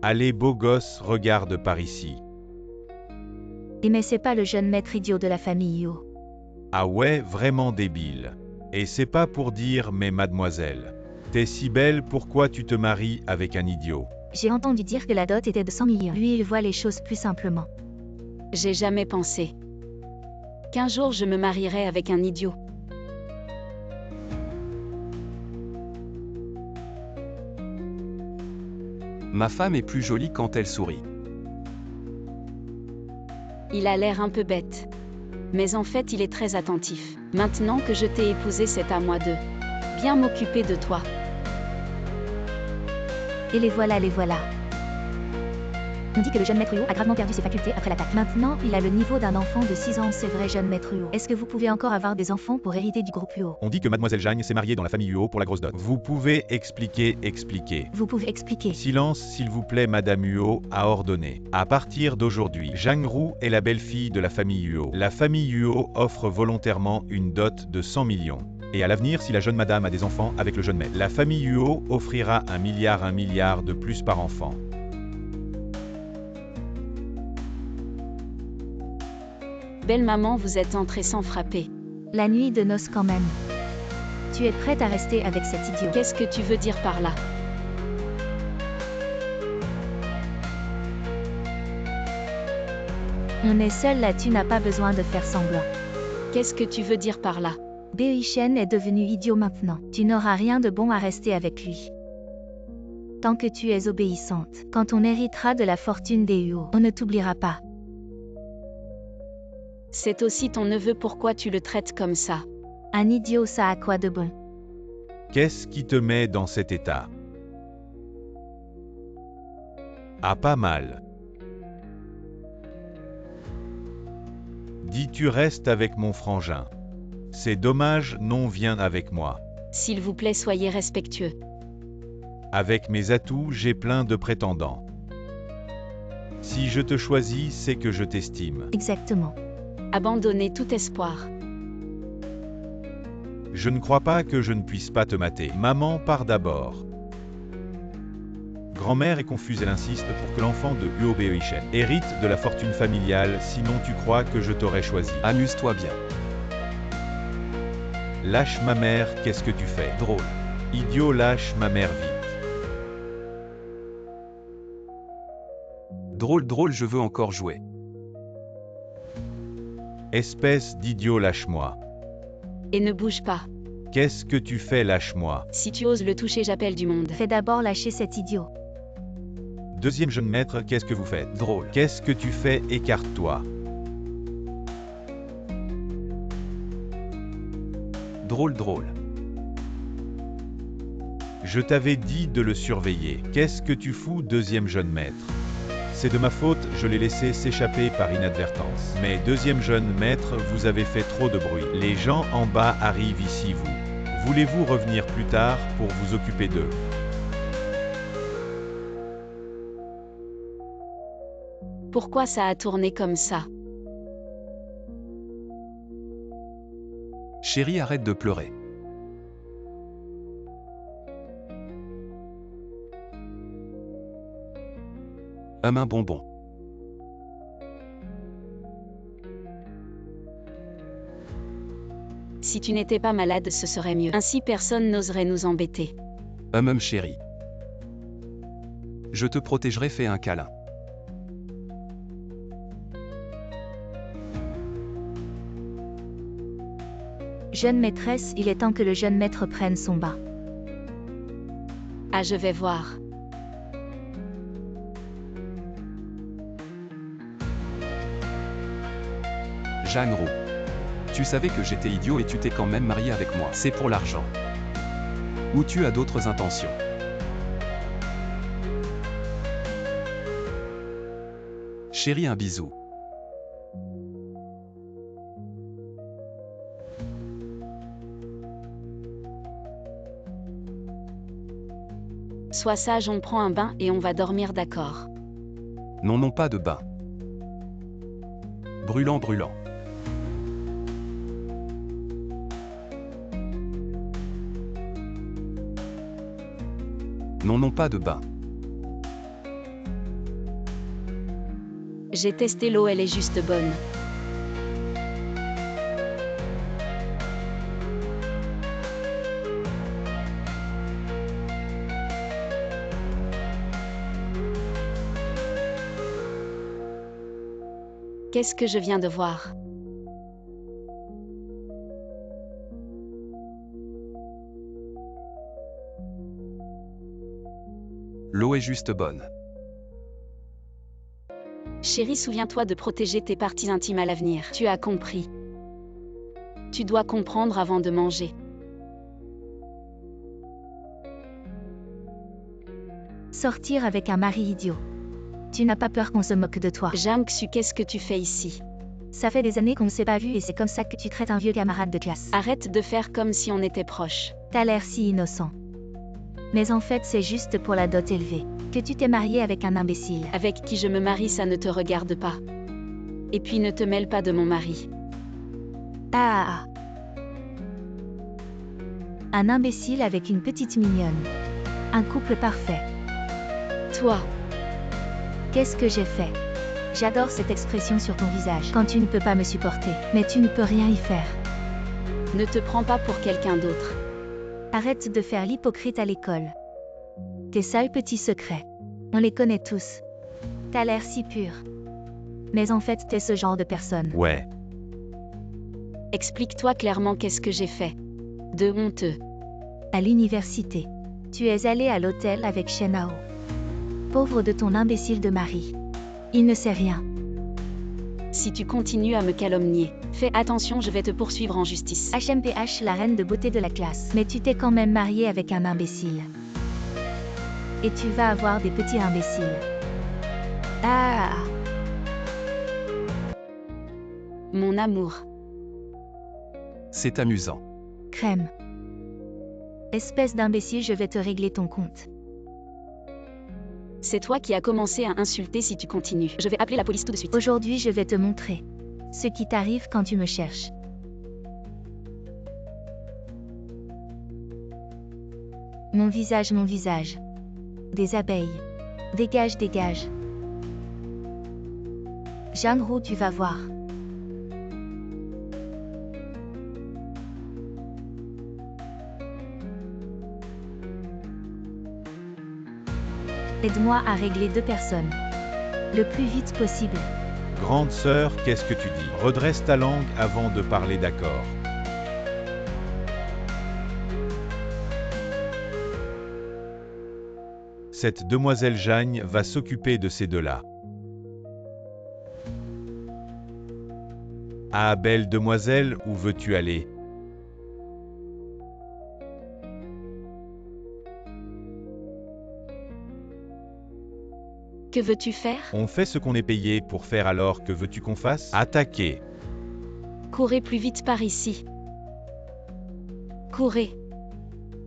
Allez beau gosse, regarde par ici. Mais c'est pas le jeune maître idiot de la famille Yo. Ah ouais, vraiment débile. Et c'est pas pour dire mais mademoiselle. T'es si belle, pourquoi tu te maries avec un idiot? J'ai entendu dire que la dot était de 100 millions. Lui, il voit les choses plus simplement. J'ai jamais pensé qu'un jour je me marierais avec un idiot. Ma femme est plus jolie quand elle sourit. Il a l'air un peu bête. Mais en fait il est très attentif. Maintenant que je t'ai épousé, c'est à moi de bien m'occuper de toi. Et les voilà, les voilà. On dit que le jeune maître Yo a gravement perdu ses facultés après l'attaque. Maintenant, il a le niveau d'un enfant de 6 ans, c'est vrai jeune maître Yo. Est-ce que vous pouvez encore avoir des enfants pour hériter du groupe Yo? On dit que mademoiselle Jagne s'est mariée dans la famille Huot pour la grosse dot. Vous pouvez expliquer. Vous pouvez expliquer. Silence s'il vous plaît, madame Huot a ordonné. À partir d'aujourd'hui, Jagne Roux est la belle-fille de la famille Huot. La famille Huot offre volontairement une dot de 100 millions. Et à l'avenir, si la jeune madame a des enfants avec le jeune maître, la famille Huot offrira 1 milliard de plus par enfant. Belle maman, vous êtes entrée sans frapper. La nuit de noces quand même. Tu es prête à rester avec cet idiot? Qu'est-ce que tu veux dire par là? On est seul là, tu n'as pas besoin de faire semblant. Qu'est-ce que tu veux dire par là? Beichen est devenu idiot maintenant. Tu n'auras rien de bon à rester avec lui. Tant que tu es obéissante. Quand on héritera de la fortune des Huot, on ne t'oubliera pas. C'est aussi ton neveu, pourquoi tu le traites comme ça? Un idiot, ça a quoi de bon? Qu'est-ce qui te met dans cet état? Ah, pas mal. Dis tu restes avec mon frangin. C'est dommage, non, viens avec moi. S'il vous plaît, soyez respectueux. Avec mes atouts, j'ai plein de prétendants. Si je te choisis, c'est que je t'estime. Exactement. Abandonnez tout espoir. Je ne crois pas que je ne puisse pas te mater. Maman part d'abord. Grand-mère est confuse, elle insiste pour que l'enfant de Huot Beichen hérite de la fortune familiale, sinon tu crois que je t'aurais choisi. Amuse-toi bien. Lâche ma mère, qu'est-ce que tu fais? Drôle. Idiot, lâche ma mère vite. Drôle, je veux encore jouer. Espèce d'idiot, lâche-moi. Et ne bouge pas. Qu'est-ce que tu fais, lâche-moi? Si tu oses le toucher, j'appelle du monde. Fais d'abord lâcher cet idiot. Deuxième jeune maître, qu'est-ce que vous faites? Drôle. Qu'est-ce que tu fais? Écarte-toi. Drôle. Je t'avais dit de le surveiller. Qu'est-ce que tu fous, deuxième jeune maître? C'est de ma faute, je l'ai laissé s'échapper par inadvertance. Mais deuxième jeune maître, vous avez fait trop de bruit. Les gens en bas arrivent ici, vous. Voulez-vous revenir plus tard pour vous occuper d'eux? Pourquoi ça a tourné comme ça? Chérie, arrête de pleurer. Un bonbon. Si tu n'étais pas malade, ce serait mieux. Ainsi personne n'oserait nous embêter. Chérie. Je te protégerai, fais un câlin. Jeune maîtresse, il est temps que le jeune maître prenne son bain. Ah, je vais voir. Jagne Roux. Tu savais que j'étais idiot et tu t'es quand même marié avec moi. C'est pour l'argent. Ou tu as d'autres intentions? Chérie, un bisou. Sois sage, on prend un bain et on va dormir, d'accord? Non, pas de bain. Brûlant. Non, pas de bain. J'ai testé l'eau, elle est juste bonne. Qu'est-ce que je viens de voir? L'eau est juste bonne. Chérie, souviens-toi de protéger tes parties intimes à l'avenir. Tu as compris. Tu dois comprendre avant de manger. Sortir avec un mari idiot. Tu n'as pas peur qu'on se moque de toi. Jang-Xu, qu'est-ce que tu fais ici? Ça fait des années qu'on ne s'est pas vu et c'est comme ça que tu traites un vieux camarade de classe. Arrête de faire comme si on était proches. T'as l'air si innocent. Mais en fait c'est juste pour la dot élevée. Que tu t'es marié avec un imbécile. Avec qui je me marie, ça ne te regarde pas. Et puis ne te mêle pas de mon mari. Ah. Un imbécile avec une petite mignonne. Un couple parfait. Toi, Qu'est-ce que j'ai fait? J'adore cette expression sur ton visage. Quand tu ne peux pas me supporter, mais tu ne peux rien y faire. ne te prends pas pour quelqu'un d'autre. Arrête de faire l'hypocrite à l'école. Tes sales petits secrets. On les connaît tous. T'as l'air si pur. Mais en fait t'es ce genre de personne. Ouais. Explique-toi clairement qu'est-ce que j'ai fait. De honteux. À l'université. Tu es allé à l'hôtel avec Shenao. Pauvre de ton imbécile de mari. Il ne sait rien. Si tu continues à me calomnier, fais attention, je vais te poursuivre en justice. HMPH, la reine de beauté de la classe. Mais tu t'es quand même marié avec un imbécile. Et tu vas avoir des petits imbéciles. Ah. Mon amour. C'est amusant. Crème. Espèce d'imbécile, je vais te régler ton compte. C'est toi qui as commencé à insulter. Si tu continues, je vais appeler la police tout de suite. Aujourd'hui, je vais te montrer ce qui t'arrive quand tu me cherches. Mon visage, mon visage. Des abeilles. Dégage, dégage. Jang-Ru, tu vas voir. Aide-moi à régler 2 personnes. Le plus vite possible. Grande sœur, qu'est-ce que tu dis? Redresse ta langue avant de parler, d'accord? Cette demoiselle Jeanne va s'occuper de ces deux-là. Ah, belle demoiselle, où veux-tu aller? Que veux-tu faire? On fait ce qu'on est payé pour faire, alors que veux-tu qu'on fasse? Attaquer. Courez plus vite par ici. Courez.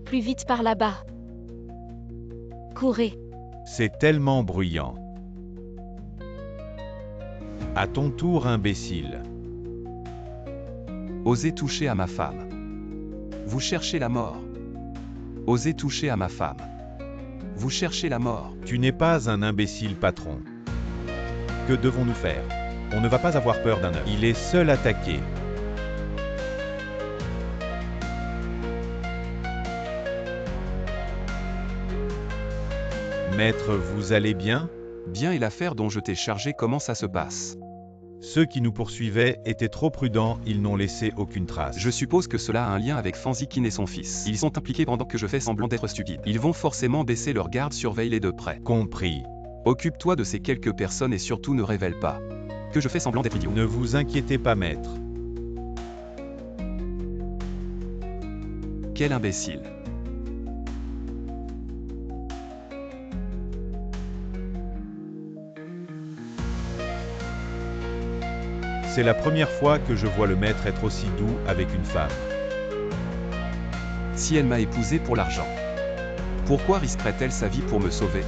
Plus vite par là-bas. Courez. C'est tellement bruyant. À ton tour, imbécile. Osez toucher à ma femme. Vous cherchez la mort. Osez toucher à ma femme. Vous cherchez la mort. Tu n'es pas un imbécile, patron. Que devons-nous faire? On ne va pas avoir peur d'un œuf. Il est seul attaqué. Maître, vous allez bien? Bien, et l'affaire dont je t'ai chargé, comment ça se passe? Ceux qui nous poursuivaient étaient trop prudents, ils n'ont laissé aucune trace. Je suppose que cela a un lien avec Fanzikin et son fils. Ils sont impliqués pendant que je fais semblant d'être stupide. Ils vont forcément baisser leur garde, surveille-les de près. Compris. Occupe-toi de ces quelques personnes et surtout ne révèle pas que je fais semblant d'être idiot. Ne vous inquiétez pas, maître. Quel imbécile. C'est la première fois que je vois le maître être aussi doux avec une femme. Si elle m'a épousé pour l'argent, pourquoi risquerait-elle sa vie pour me sauver?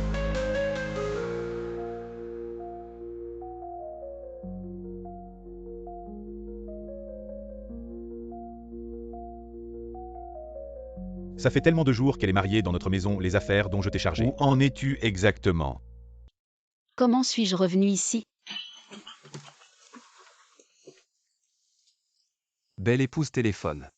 Ça fait tellement de jours qu'elle est mariée dans notre maison, les affaires dont je t'ai chargé. Où en es-tu exactement? Comment suis-je revenu ici? Belle épouse téléphone.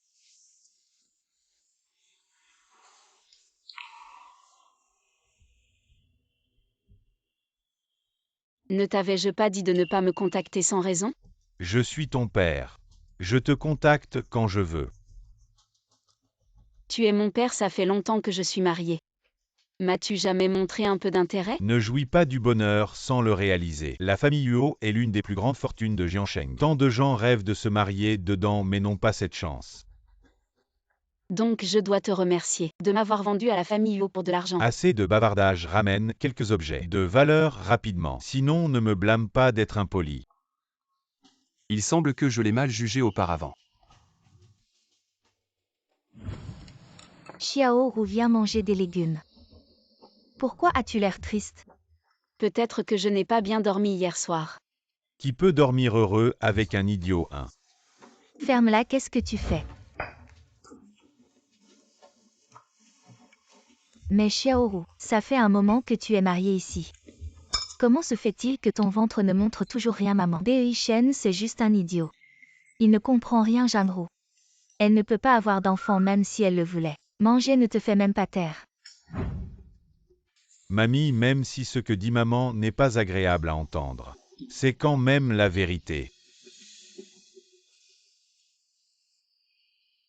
Ne t'avais-je pas dit de ne pas me contacter sans raison? Je suis ton père. Je te contacte quand je veux. Tu es mon père, ça fait longtemps que je suis mariée. M'as-tu jamais montré un peu d'intérêt? Ne jouis pas du bonheur sans le réaliser. La famille Huo est l'une des plus grandes fortunes de Jiansheng. Tant de gens rêvent de se marier dedans mais n'ont pas cette chance. Donc je dois te remercier de m'avoir vendu à la famille Huo pour de l'argent. Assez de bavardage, ramène quelques objets de valeur rapidement. Sinon ne me blâme pas d'être impoli. Il semble que je l'ai mal jugé auparavant. Xiaoru vient manger des légumes. Pourquoi as-tu l'air triste? Peut-être que je n'ai pas bien dormi hier soir. Qui peut dormir heureux avec un idiot, hein? Ferme-la, qu'est-ce que tu fais? Mais Xiaoru, ça fait un moment que tu es marié ici. Comment se fait-il que ton ventre ne montre toujours rien, maman? Bei Shen, c'est juste un idiot. Il ne comprend rien, Jianru. Elle ne peut pas avoir d'enfant même si elle le voulait. Manger ne te fait même pas taire. Mamie, même si ce que dit maman n'est pas agréable à entendre, c'est quand même la vérité.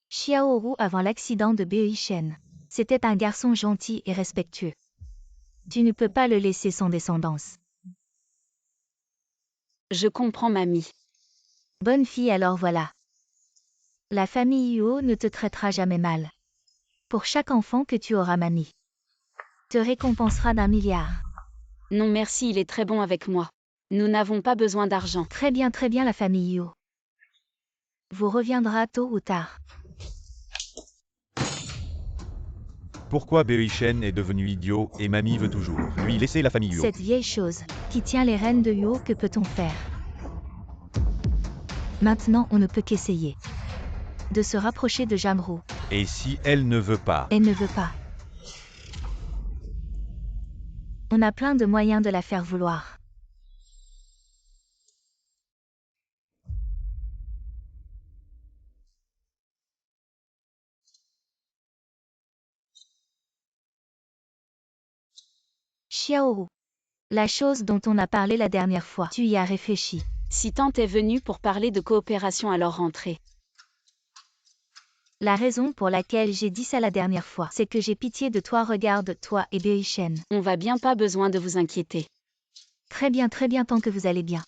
Xiaoru avant l'accident de Bei Shen. C'était un garçon gentil et respectueux. Tu ne peux pas le laisser sans descendance. Je comprends, mamie. Bonne fille, alors voilà. La famille Huo ne te traitera jamais mal. Pour chaque enfant que tu auras, mamie te récompensera d'1 milliard. Non merci, il est très bon avec moi. Nous n'avons pas besoin d'argent. Très bien, la famille Huo. Vous reviendra tôt ou tard. Pourquoi Bei Shen est devenu idiot et mamie veut toujours lui laisser la famille Huo? Cette vieille chose qui tient les rênes de Huo, que peut-on faire? Maintenant, on ne peut qu'essayer de se rapprocher de Jianru. Et si elle ne veut pas? Elle ne veut pas. On a plein de moyens de la faire vouloir. Xiaoru. La chose dont on a parlé la dernière fois, tu y as réfléchi. Si tante est venue pour parler de coopération, alors rentrez. La raison pour laquelle j'ai dit ça la dernière fois, c'est que j'ai pitié de toi, regarde, toi et Bei Shen. On va bien, pas besoin de vous inquiéter. Très bien, tant que vous allez bien.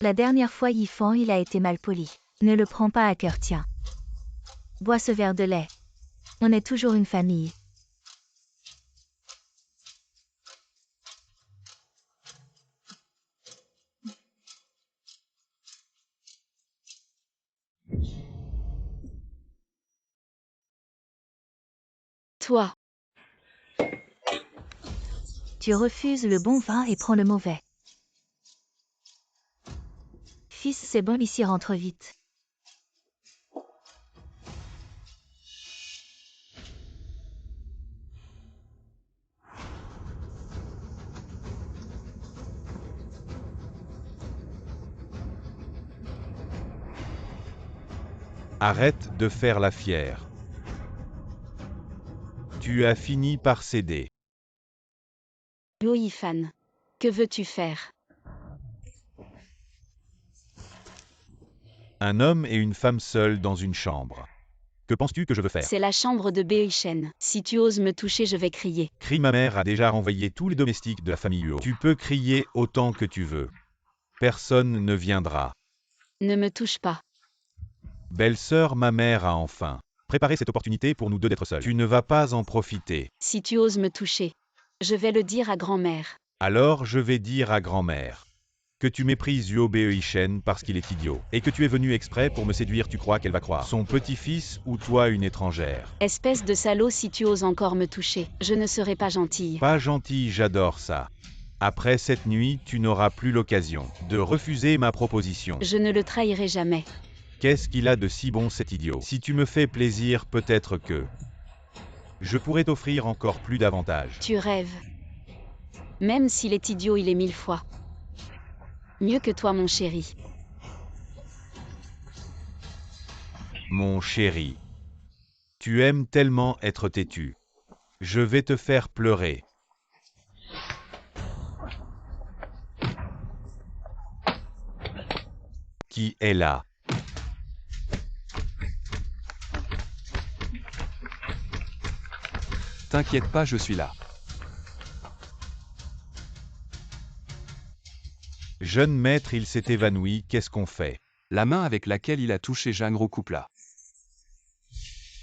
La dernière fois, Yifan, il a été mal poli. Ne le prends pas à cœur, tiens. Bois ce verre de lait. On est toujours une famille. Toi. Tu refuses le bon vin et prends le mauvais. Fils, c'est bon, ici, rentre vite. Arrête de faire la fière. Tu as fini par céder. Yo Yifan. Que veux-tu faire? Un homme et une femme seuls dans une chambre. Que penses-tu que je veux faire? C'est la chambre de Bei Shen. Si tu oses me toucher, je vais crier. Crie, ma mère a déjà renvoyé tous les domestiques de la famille Huo. Tu peux crier autant que tu veux. Personne ne viendra. Ne me touche pas. Belle-sœur, ma mère a enfin préparé cette opportunité pour nous deux d'être seuls. Tu ne vas pas en profiter. Si tu oses me toucher, je vais le dire à grand-mère. Alors je vais dire à grand-mère que tu méprises Huo Bei Shen parce qu'il est idiot, et que tu es venu exprès pour me séduire. Tu crois qu'elle va croire son petit-fils ou toi une étrangère? Espèce de salaud, si tu oses encore me toucher, je ne serai pas gentille. Pas gentil, j'adore ça. Après cette nuit, tu n'auras plus l'occasion de refuser ma proposition. Je ne le trahirai jamais. Qu'est-ce qu'il a de si bon, cet idiot? Si tu me fais plaisir, peut-être que je pourrais t'offrir encore plus d'avantages. Tu rêves. Même s'il est idiot, il est 1000 fois mieux que toi, mon chéri. Mon chéri. Tu aimes tellement être têtu. Je vais te faire pleurer. Qui est là? T'inquiète pas, je suis là. Jeune maître, il s'est évanoui, qu'est-ce qu'on fait? La main avec laquelle il a touché Jangro coupe-la.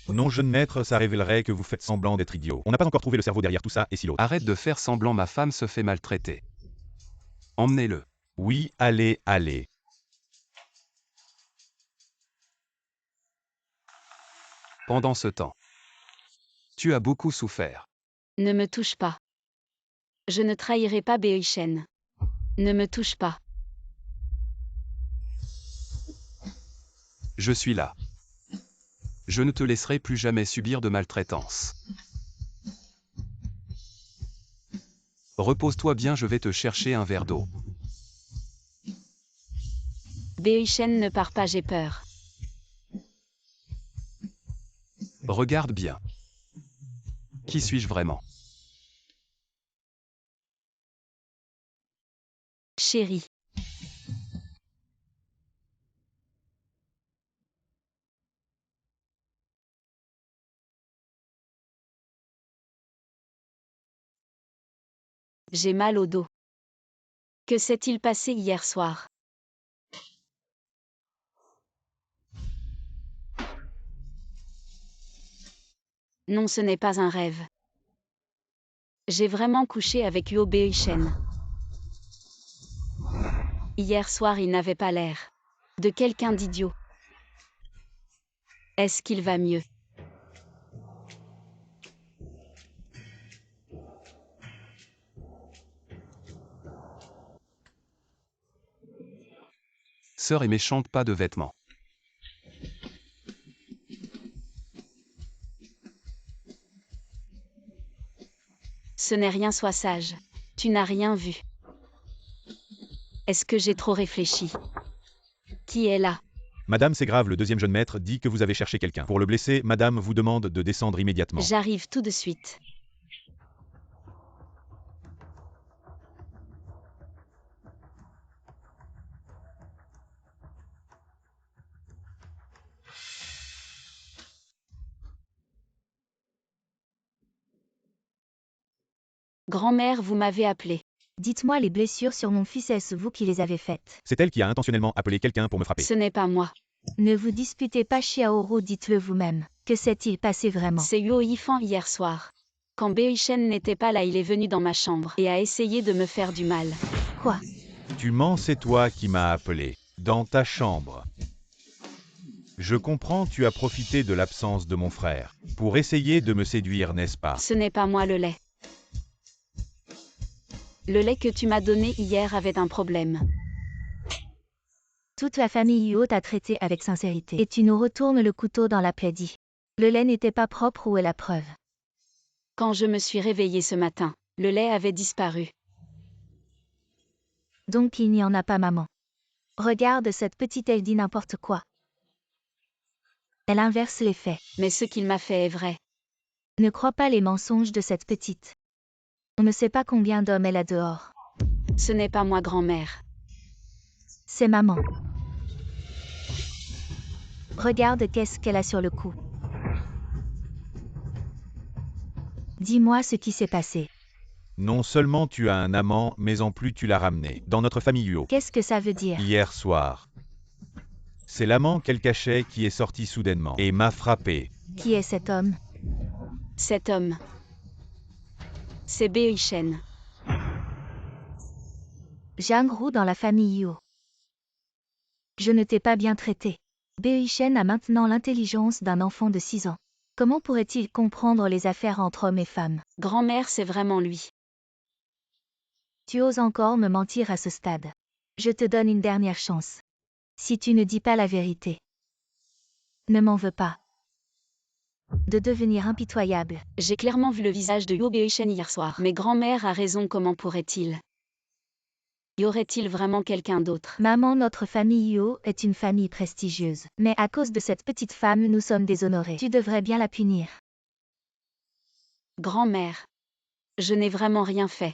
Non, jeune maître, ça révélerait que vous faites semblant d'être idiot. On n'a pas encore trouvé le cerveau derrière tout ça, et si l'autre? Arrête de faire semblant, ma femme se fait maltraiter. Emmenez-le. Oui, allez, allez. Pendant ce temps, tu as beaucoup souffert. Ne me touche pas. Je ne trahirai pas Beoishen. Ne me touche pas. Je suis là. Je ne te laisserai plus jamais subir de maltraitance. Repose-toi bien, je vais te chercher un verre d'eau. Beoishen, ne pars pas, j'ai peur. Regarde bien. Qui suis-je vraiment? Chérie. J'ai mal au dos. Que s'est-il passé hier soir? Non, ce n'est pas un rêve. J'ai vraiment couché avec Huo Beoishen. Hier soir, il n'avait pas l'air de quelqu'un d'idiot. Est-ce qu'il va mieux? Sœur est méchante, pas de vêtements. Ce n'est rien, sois sage. Tu n'as rien vu. Est-ce que j'ai trop réfléchi? Qui est là? Madame, c'est grave, le deuxième jeune maître dit que vous avez cherché quelqu'un. Pour le blesser, madame vous demande de descendre immédiatement. J'arrive tout de suite. Grand-mère, vous m'avez appelé. Dites-moi les blessures sur mon fils, est-ce vous qui les avez faites? C'est elle qui a intentionnellement appelé quelqu'un pour me frapper. Ce n'est pas moi. Ne vous disputez pas, Xiaoro, dites-le vous-même. Que s'est-il passé vraiment? C'est Huo Yifan hier soir. Quand Beoishen n'était pas là, il est venu dans ma chambre et a essayé de me faire du mal. Quoi? Tu mens, c'est toi qui m'as appelé. Dans ta chambre. Je comprends, tu as profité de l'absence de mon frère. Pour essayer de me séduire, n'est-ce pas? Ce n'est pas moi le lait. Le lait que tu m'as donné hier avait un problème. Toute la famille Huo t'a traité avec sincérité. Et tu nous retournes le couteau dans la plaie, dit. Le lait n'était pas propre, où est la preuve? Quand je me suis réveillée ce matin, le lait avait disparu. Donc il n'y en a pas, maman. Regarde cette petite, elle dit n'importe quoi. Elle inverse les faits. Mais ce qu'il m'a fait est vrai. Ne crois pas les mensonges de cette petite. On ne sait pas combien d'hommes elle a dehors. Ce n'est pas moi, grand-mère. C'est maman. Regarde qu'est-ce qu'elle a sur le cou. Dis-moi ce qui s'est passé. Non seulement tu as un amant, mais en plus tu l'as ramené. Dans notre famille Huo. Qu'est-ce que ça veut dire? Hier soir. C'est l'amant qu'elle cachait qui est sorti soudainement et m'a frappé. Qui est cet homme? Cet homme. C'est Beoishen. Jangru dans la famille Huo. Je ne t'ai pas bien traité. Beoishen a maintenant l'intelligence d'un enfant de 6 ans. Comment pourrait-il comprendre les affaires entre hommes et femmes? Grand-mère, c'est vraiment lui. Tu oses encore me mentir à ce stade. Je te donne une dernière chance. Si tu ne dis pas la vérité. Ne m'en veux pas. De devenir impitoyable. J'ai clairement vu le visage de Huo Beoishen hier soir. Mais grand-mère a raison, comment pourrait-il? Y aurait-il vraiment quelqu'un d'autre? Maman, notre famille Yuo est une famille prestigieuse. Mais à cause de cette petite femme, nous sommes déshonorés. Tu devrais bien la punir. Grand-mère. Je n'ai vraiment rien fait.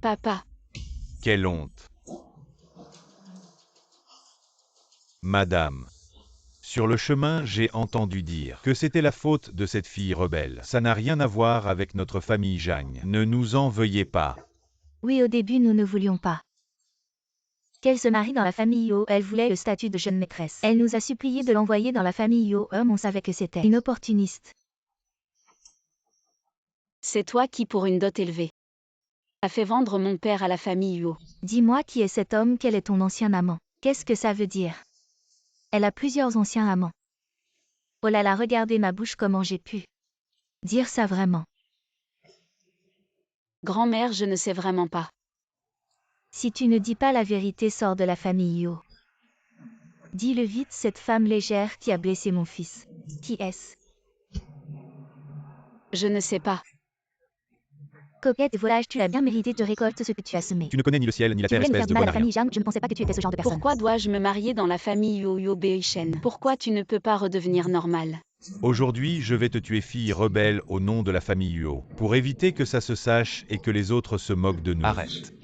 Papa. Quelle honte. Madame. Sur le chemin, j'ai entendu dire que c'était la faute de cette fille rebelle. Ça n'a rien à voir avec notre famille Zhang. Ne nous en veuillez pas. Oui, au début, nous ne voulions pas qu'elle se marie dans la famille Yuo. Elle voulait le statut de jeune maîtresse. Elle nous a supplié de l'envoyer dans la famille Yuo. On savait que c'était une opportuniste. C'est toi qui, pour une dot élevée, a fait vendre mon père à la famille Yuo. Dis-moi qui est cet homme, quel est ton ancien amant? Qu'est-ce que ça veut dire? Elle a plusieurs anciens amants. Oh là là, regardez ma bouche, comment j'ai pu dire ça vraiment. Grand-mère, je ne sais vraiment pas. Si tu ne dis pas la vérité, sors de la famille Yuo. Dis-le vite, cette femme légère qui a blessé mon fils. Qui est-ce? Je ne sais pas. Coquette et volage, tu as bien mérité, tu récoltes ce que tu as semé. Tu ne connais ni le ciel ni la Tu terre, voulais nous espèce faire du de mal à la bonarien. famille Zhang, je ne pensais pas que tu étais ce genre de personne. Pourquoi dois-je me marier dans la famille Yuo Beishen? Pourquoi tu ne peux pas redevenir normal? Aujourd'hui, je vais te tuer, fille rebelle, au nom de la famille Yuo, pour éviter que ça se sache et que les autres se moquent de nous. Arrête.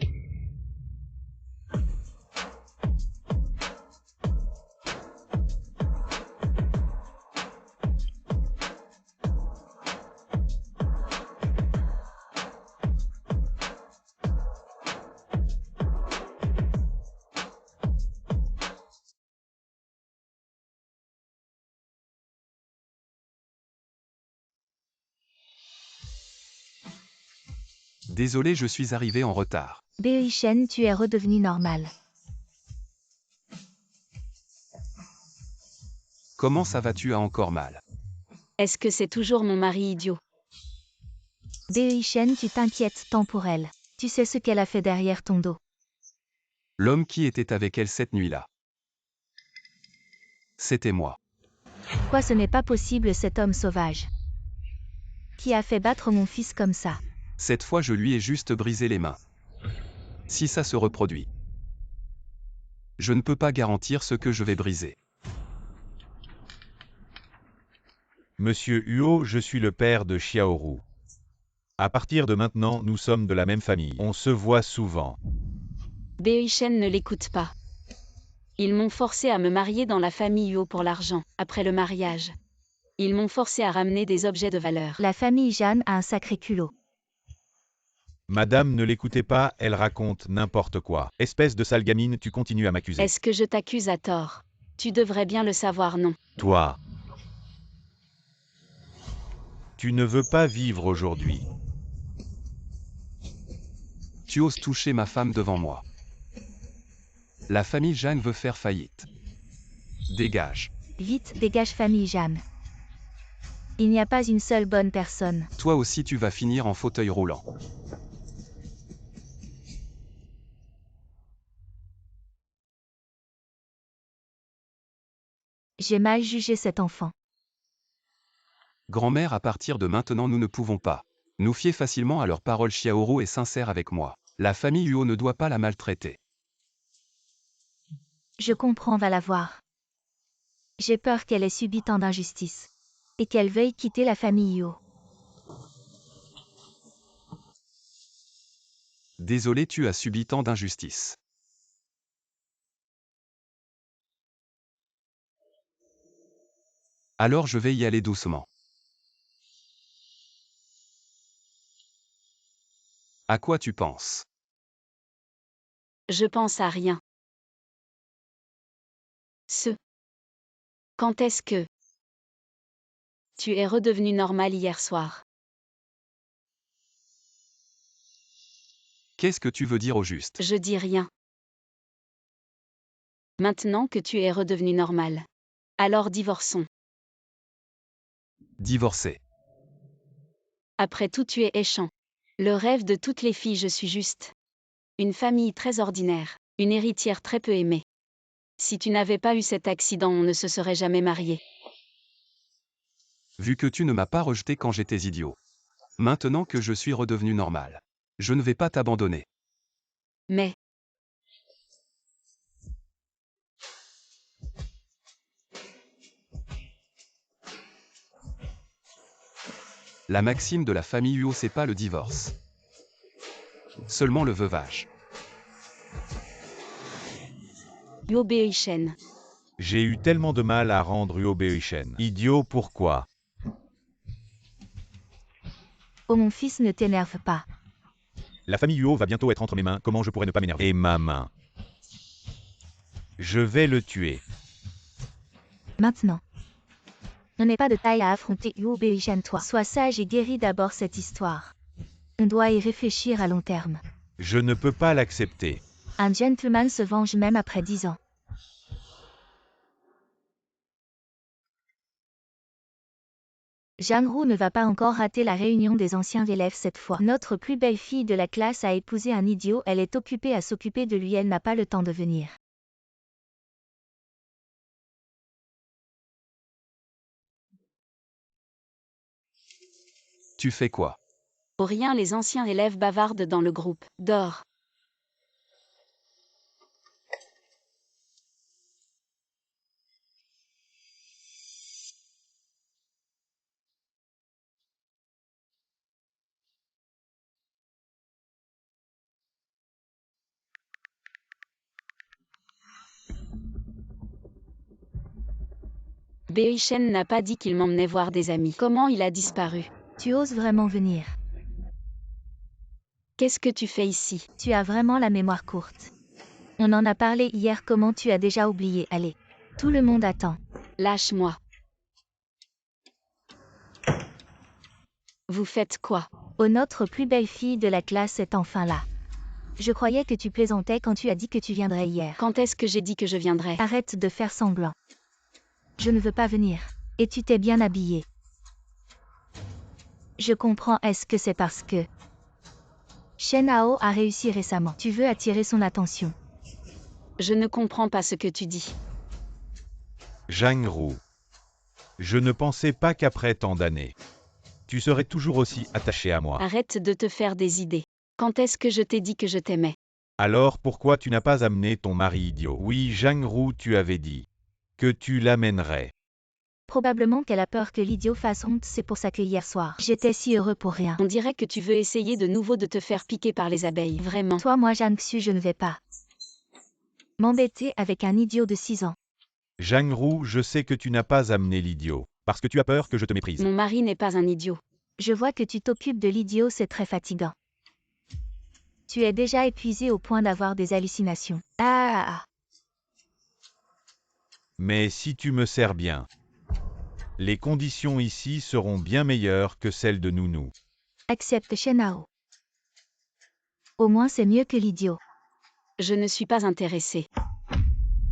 Désolé, je suis arrivé en retard. Beishen, tu es redevenu normal. Comment ça va, tu as encore mal? Est-ce que c'est toujours mon mari idiot? Beishen, tu t'inquiètes tant pour elle. Tu sais ce qu'elle a fait derrière ton dos. L'homme qui était avec elle cette nuit-là. C'était moi. Quoi, ce n'est pas possible, cet homme sauvage qui a fait battre mon fils comme ça. Cette fois, je lui ai juste brisé les mains. Si ça se reproduit, je ne peux pas garantir ce que je vais briser. Monsieur Huo, je suis le père de Xiaoru. À partir de maintenant, nous sommes de la même famille. On se voit souvent. Beishen ne l'écoute pas. Ils m'ont forcé à me marier dans la famille Yuo pour l'argent. Après le mariage, ils m'ont forcé à ramener des objets de valeur. La famille Jeanne a un sacré culot. Madame, ne l'écoutez pas, elle raconte n'importe quoi. Espèce de sale gamine, tu continues à m'accuser. Est-ce que je t'accuse à tort? Tu devrais bien le savoir, non? Toi. Tu ne veux pas vivre aujourd'hui. Tu oses toucher ma femme devant moi. La famille Jeanne veut faire faillite. Dégage. Vite, dégage famille Jeanne. Il n'y a pas une seule bonne personne. Toi aussi tu vas finir en fauteuil roulant. J'ai mal jugé cet enfant. Grand-mère, à partir de maintenant nous ne pouvons pas nous fier facilement à leurs paroles. Xiaoru est sincère avec moi. La famille Huo ne doit pas la maltraiter. Je comprends, va la voir. J'ai peur qu'elle ait subi tant d'injustices. Et qu'elle veuille quitter la famille Yuo. Désolé, tu as subi tant d'injustices. Alors je vais y aller doucement. À quoi tu penses? Je pense à rien. Quand est-ce que tu es redevenu normal hier soir? Qu'est-ce que tu veux dire au juste? Je dis rien. Maintenant que tu es redevenu normal. Alors divorçons. Divorcer. Après tout, tu es échant. Le rêve de toutes les filles, je suis juste. Une famille très ordinaire, une héritière très peu aimée. Si tu n'avais pas eu cet accident, on ne se serait jamais marié. Vu que tu ne m'as pas rejeté quand j'étais idiot. Maintenant que je suis redevenu normal, je ne vais pas t'abandonner. Mais, La maxime de la famille Huo, c'est pas le divorce. Seulement le veuvage. Huo Beishen. J'ai eu tellement de mal à rendre Huo Beishen. Idiot, pourquoi? Oh mon fils, ne t'énerve pas. La famille Huo va bientôt être entre mes mains, comment je pourrais ne pas m'énerver? Et ma main. Je vais le tuer. Maintenant. On n'est pas de taille à affronter Huo Beishen, toi. Sois sage et guéris d'abord cette histoire. On doit y réfléchir à long terme. Je ne peux pas l'accepter. Un gentleman se venge même après 10 ans. Jang-Ru ne va pas encore rater la réunion des anciens élèves cette fois. Notre plus belle fille de la classe a épousé un idiot, elle est occupée à s'occuper de lui, elle n'a pas le temps de venir. Tu fais quoi? Au rien, les anciens élèves bavardent dans le groupe. Dors. Beishen n'a pas dit qu'il m'emmenait voir des amis. Comment il a disparu? Tu oses vraiment venir? Qu'est-ce que tu fais ici? Tu as vraiment la mémoire courte. On en a parlé hier, comment tu as déjà oublié? Allez. Tout le monde attend. Lâche-moi. Vous faites quoi? Oh, notre plus belle fille de la classe est enfin là. Je croyais que tu plaisantais quand tu as dit que tu viendrais hier. Quand est-ce que j'ai dit que je viendrais? Arrête de faire semblant. Je ne veux pas venir. Et tu t'es bien habillée. Je comprends, est-ce que c'est parce que Shen Hao a réussi récemment? Tu veux attirer son attention. Je ne comprends pas ce que tu dis. Jang-Ru. Je ne pensais pas qu'après tant d'années, tu serais toujours aussi attaché à moi. Arrête de te faire des idées. Quand est-ce que je t'ai dit que je t'aimais? Alors pourquoi tu n'as pas amené ton mari idiot? Oui, Jang-Ru, tu avais dit que tu l'amènerais. Probablement qu'elle a peur que l'idiot fasse honte, c'est pour ça que hier soir, j'étais si heureux pour rien. On dirait que tu veux essayer de nouveau de te faire piquer par les abeilles. Vraiment. Toi, moi, Jang-Xu, je ne vais pas m'embêter avec un idiot de 6 ans. Jang-Ru, je sais que tu n'as pas amené l'idiot, parce que tu as peur que je te méprise. Mon mari n'est pas un idiot. Je vois que tu t'occupes de l'idiot, c'est très fatigant. Tu es déjà épuisé au point d'avoir des hallucinations. Ah. Mais si tu me sers bien, les conditions ici seront bien meilleures que celles de Nounou. Accepte Shen Hao. Au moins c'est mieux que l'idiot. Je ne suis pas intéressée.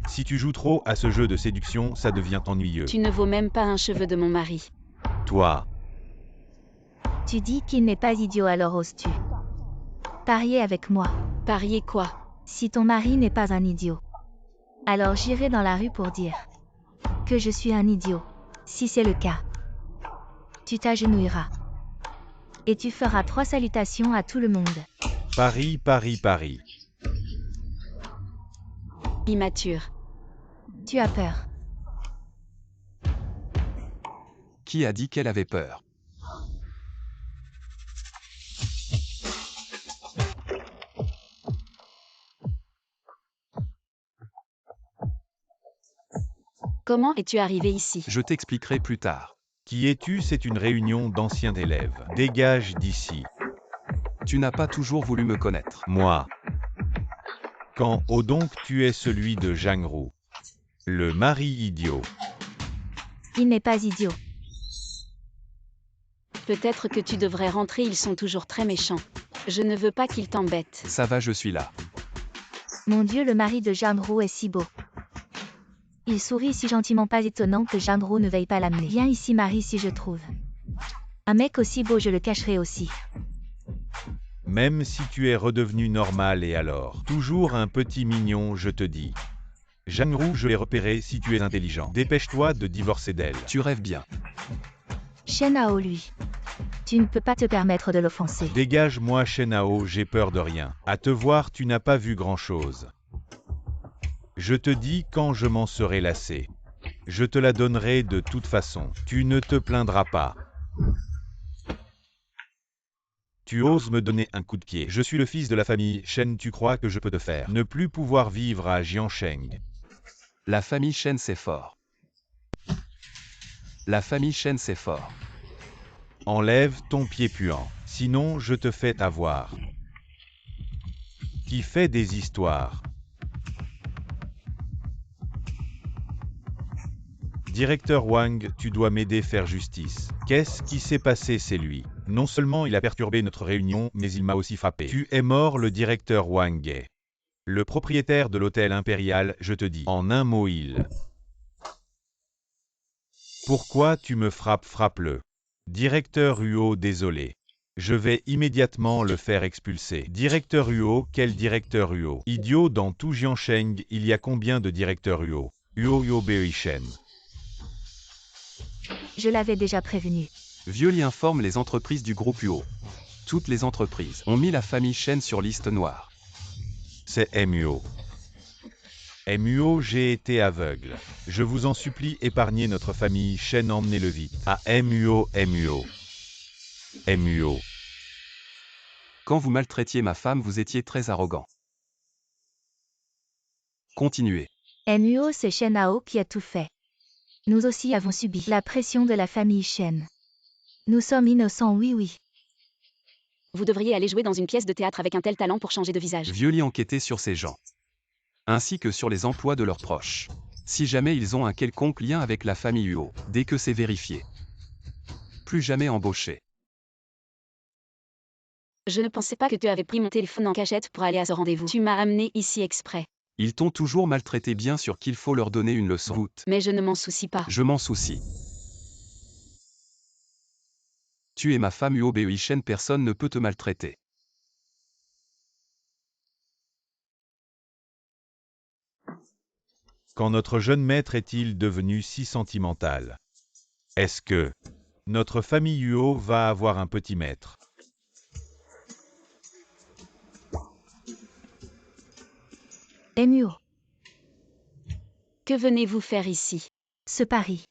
Si tu joues trop à ce jeu de séduction, ça devient ennuyeux. Tu ne vaux même pas un cheveu de mon mari. Toi, Tu dis qu'il n'est pas idiot, alors oses-tu parier avec moi? Parier quoi? Si ton mari n'est pas un idiot, alors j'irai dans la rue pour dire que je suis un idiot. Si c'est le cas, tu t'agenouilleras. Et tu feras 3 salutations à tout le monde. Paris, Paris, Paris. Immature. Tu as peur. Qui a dit qu'elle avait peur? Comment es-tu arrivé ici? Je t'expliquerai plus tard. Qui es-tu? C'est une réunion d'anciens élèves. Dégage d'ici. Tu n'as pas toujours voulu me connaître. Moi. Quand donc tu es celui de Jang-Ru, le mari idiot. Il n'est pas idiot. Peut-être que tu devrais rentrer, ils sont toujours très méchants. Je ne veux pas qu'ils t'embêtent. Ça va, je suis là. Mon Dieu, le mari de Jang-Ru est si beau. Il sourit si gentiment, pas étonnant que Jang-Ru ne veuille pas l'amener. Viens ici, Marie, si je trouve un mec aussi beau, je le cacherai aussi. Même si tu es redevenu normal et alors, toujours un petit mignon, je te dis. Jang-Ru, je l'ai repéré, si tu es intelligent. Dépêche-toi de divorcer d'elle. Tu rêves bien. Shen Hao, lui. Tu ne peux pas te permettre de l'offenser. Dégage-moi Shenhao, j'ai peur de rien. À te voir, tu n'as pas vu grand-chose. Je te dis quand je m'en serai lassé. Je te la donnerai de toute façon. Tu ne te plaindras pas. Tu oses me donner un coup de pied. Je suis le fils de la famille Shen, tu crois que je peux te faire ne plus pouvoir vivre à Jiansheng. La famille Shen c'est fort. La famille Shen c'est fort. Enlève ton pied puant, sinon je te fais avoir. Qui fait des histoires. Directeur Wang, tu dois m'aider faire justice. Qu'est-ce qui s'est passé, c'est lui. Non seulement il a perturbé notre réunion, mais il m'a aussi frappé. Tu es mort, le directeur Wang est. Le propriétaire de l'hôtel impérial, je te dis. En un mot, il. Pourquoi tu me frappes, frappe-le. Directeur Huo, désolé. Je vais immédiatement le faire expulser. Directeur Huo, quel directeur Huo? Idiot, dans tout Jiansheng, il y a combien de directeurs Huo? Huo Beishen. Je l'avais déjà prévenu. Violi informe les entreprises du groupe UO. Toutes les entreprises ont mis la famille Shen sur liste noire. C'est MUO. MUO, j'ai été aveugle. Je vous en supplie, épargnez notre famille Shen, emmenez-le vite. À MUO, MUO. MUO. Quand vous maltraitiez ma femme, vous étiez très arrogant. Continuez. MUO, c'est Shenhao qui a tout fait. Nous aussi avons subi la pression de la famille Shen. Nous sommes innocents, oui. Vous devriez aller jouer dans une pièce de théâtre avec un tel talent pour changer de visage. Violi enquêter sur ces gens. Ainsi que sur les emplois de leurs proches. Si jamais ils ont un quelconque lien avec la famille UO, dès que c'est vérifié. Plus jamais embauché. Je ne pensais pas que tu avais pris mon téléphone en cachette pour aller à ce rendez-vous. Tu m'as amené ici exprès. Ils t'ont toujours maltraité, bien sûr qu'il faut leur donner une leçon. Goutte. Mais je ne m'en soucie pas. Je m'en soucie. Tu es ma femme Huo Beishen, personne ne peut te maltraiter. Quand notre jeune maître est-il devenu si sentimental? Est-ce que notre famille Huo va avoir un petit maître? MUO. Que venez-vous faire ici? Ce pari.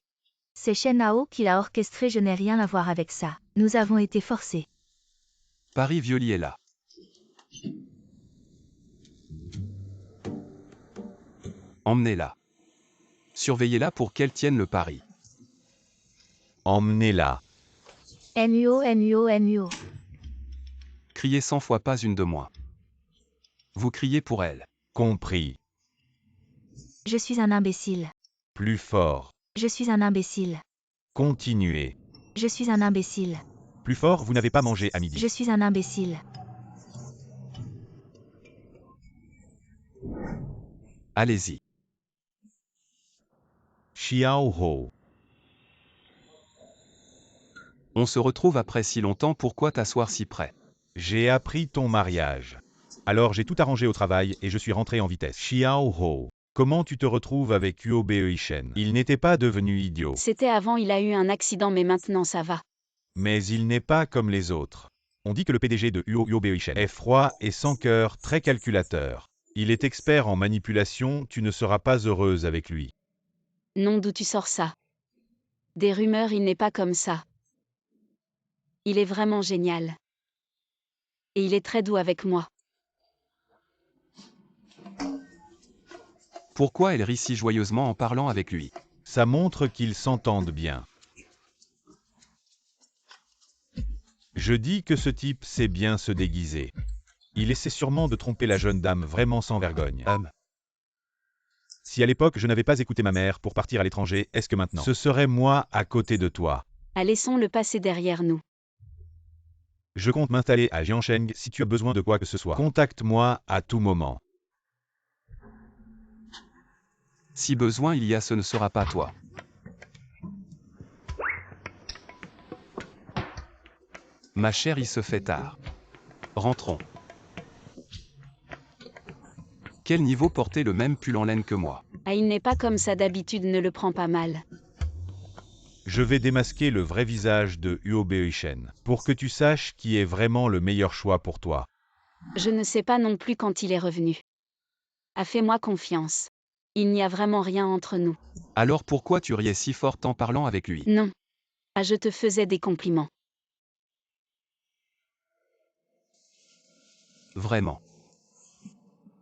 C'est Shenhao qui l'a orchestré, je n'ai rien à voir avec ça. Nous avons été forcés. Paris Violi est là. Emmenez-la. Surveillez-la pour qu'elle tienne le pari. Emmenez-la. MUO. Criez 100 fois, pas une de moins. Vous criez pour elle. Compris. Je suis un imbécile. Plus fort. Je suis un imbécile. Continuez. Je suis un imbécile. Plus fort, vous n'avez pas mangé à midi. Je suis un imbécile. Allez-y. Xiao Ho. On se retrouve après si longtemps, pourquoi t'asseoir si près? J'ai appris ton mariage. Alors j'ai tout arrangé au travail et je suis rentré en vitesse. Xiao Ho. Comment tu te retrouves avec Huo Beishen? Il n'était pas devenu idiot. C'était avant, il a eu un accident, mais maintenant ça va. Mais il n'est pas comme les autres. On dit que le PDG de Huo Beishen est froid et sans cœur, très calculateur. Il est expert en manipulation, tu ne seras pas heureuse avec lui. Non, d'où tu sors ça? Des rumeurs, il n'est pas comme ça. Il est vraiment génial. Et il est très doux avec moi. Pourquoi elle rit si joyeusement en parlant avec lui? Ça montre qu'ils s'entendent bien. Je dis que ce type sait bien se déguiser. Il essaie sûrement de tromper la jeune dame vraiment sans vergogne. Si à l'époque je n'avais pas écouté ma mère pour partir à l'étranger, est-ce que maintenant ce serait moi à côté de toi? Laissons le passé derrière nous. Je compte m'installer à Jiansheng, si tu as besoin de quoi que ce soit. Contacte-moi à tout moment. Si besoin il y a, ce ne sera pas toi. Ma chère, il se fait tard. Rentrons. Quel niveau porter le même pull en laine que moi? Il n'est pas comme ça d'habitude, ne le prends pas mal. Je vais démasquer le vrai visage de Huo Beoishen, pour que tu saches qui est vraiment le meilleur choix pour toi. Je ne sais pas non plus quand il est revenu. Fais-moi confiance. Il n'y a vraiment rien entre nous. Alors pourquoi tu riais si fort en parlant avec lui? Non. Je te faisais des compliments. Vraiment.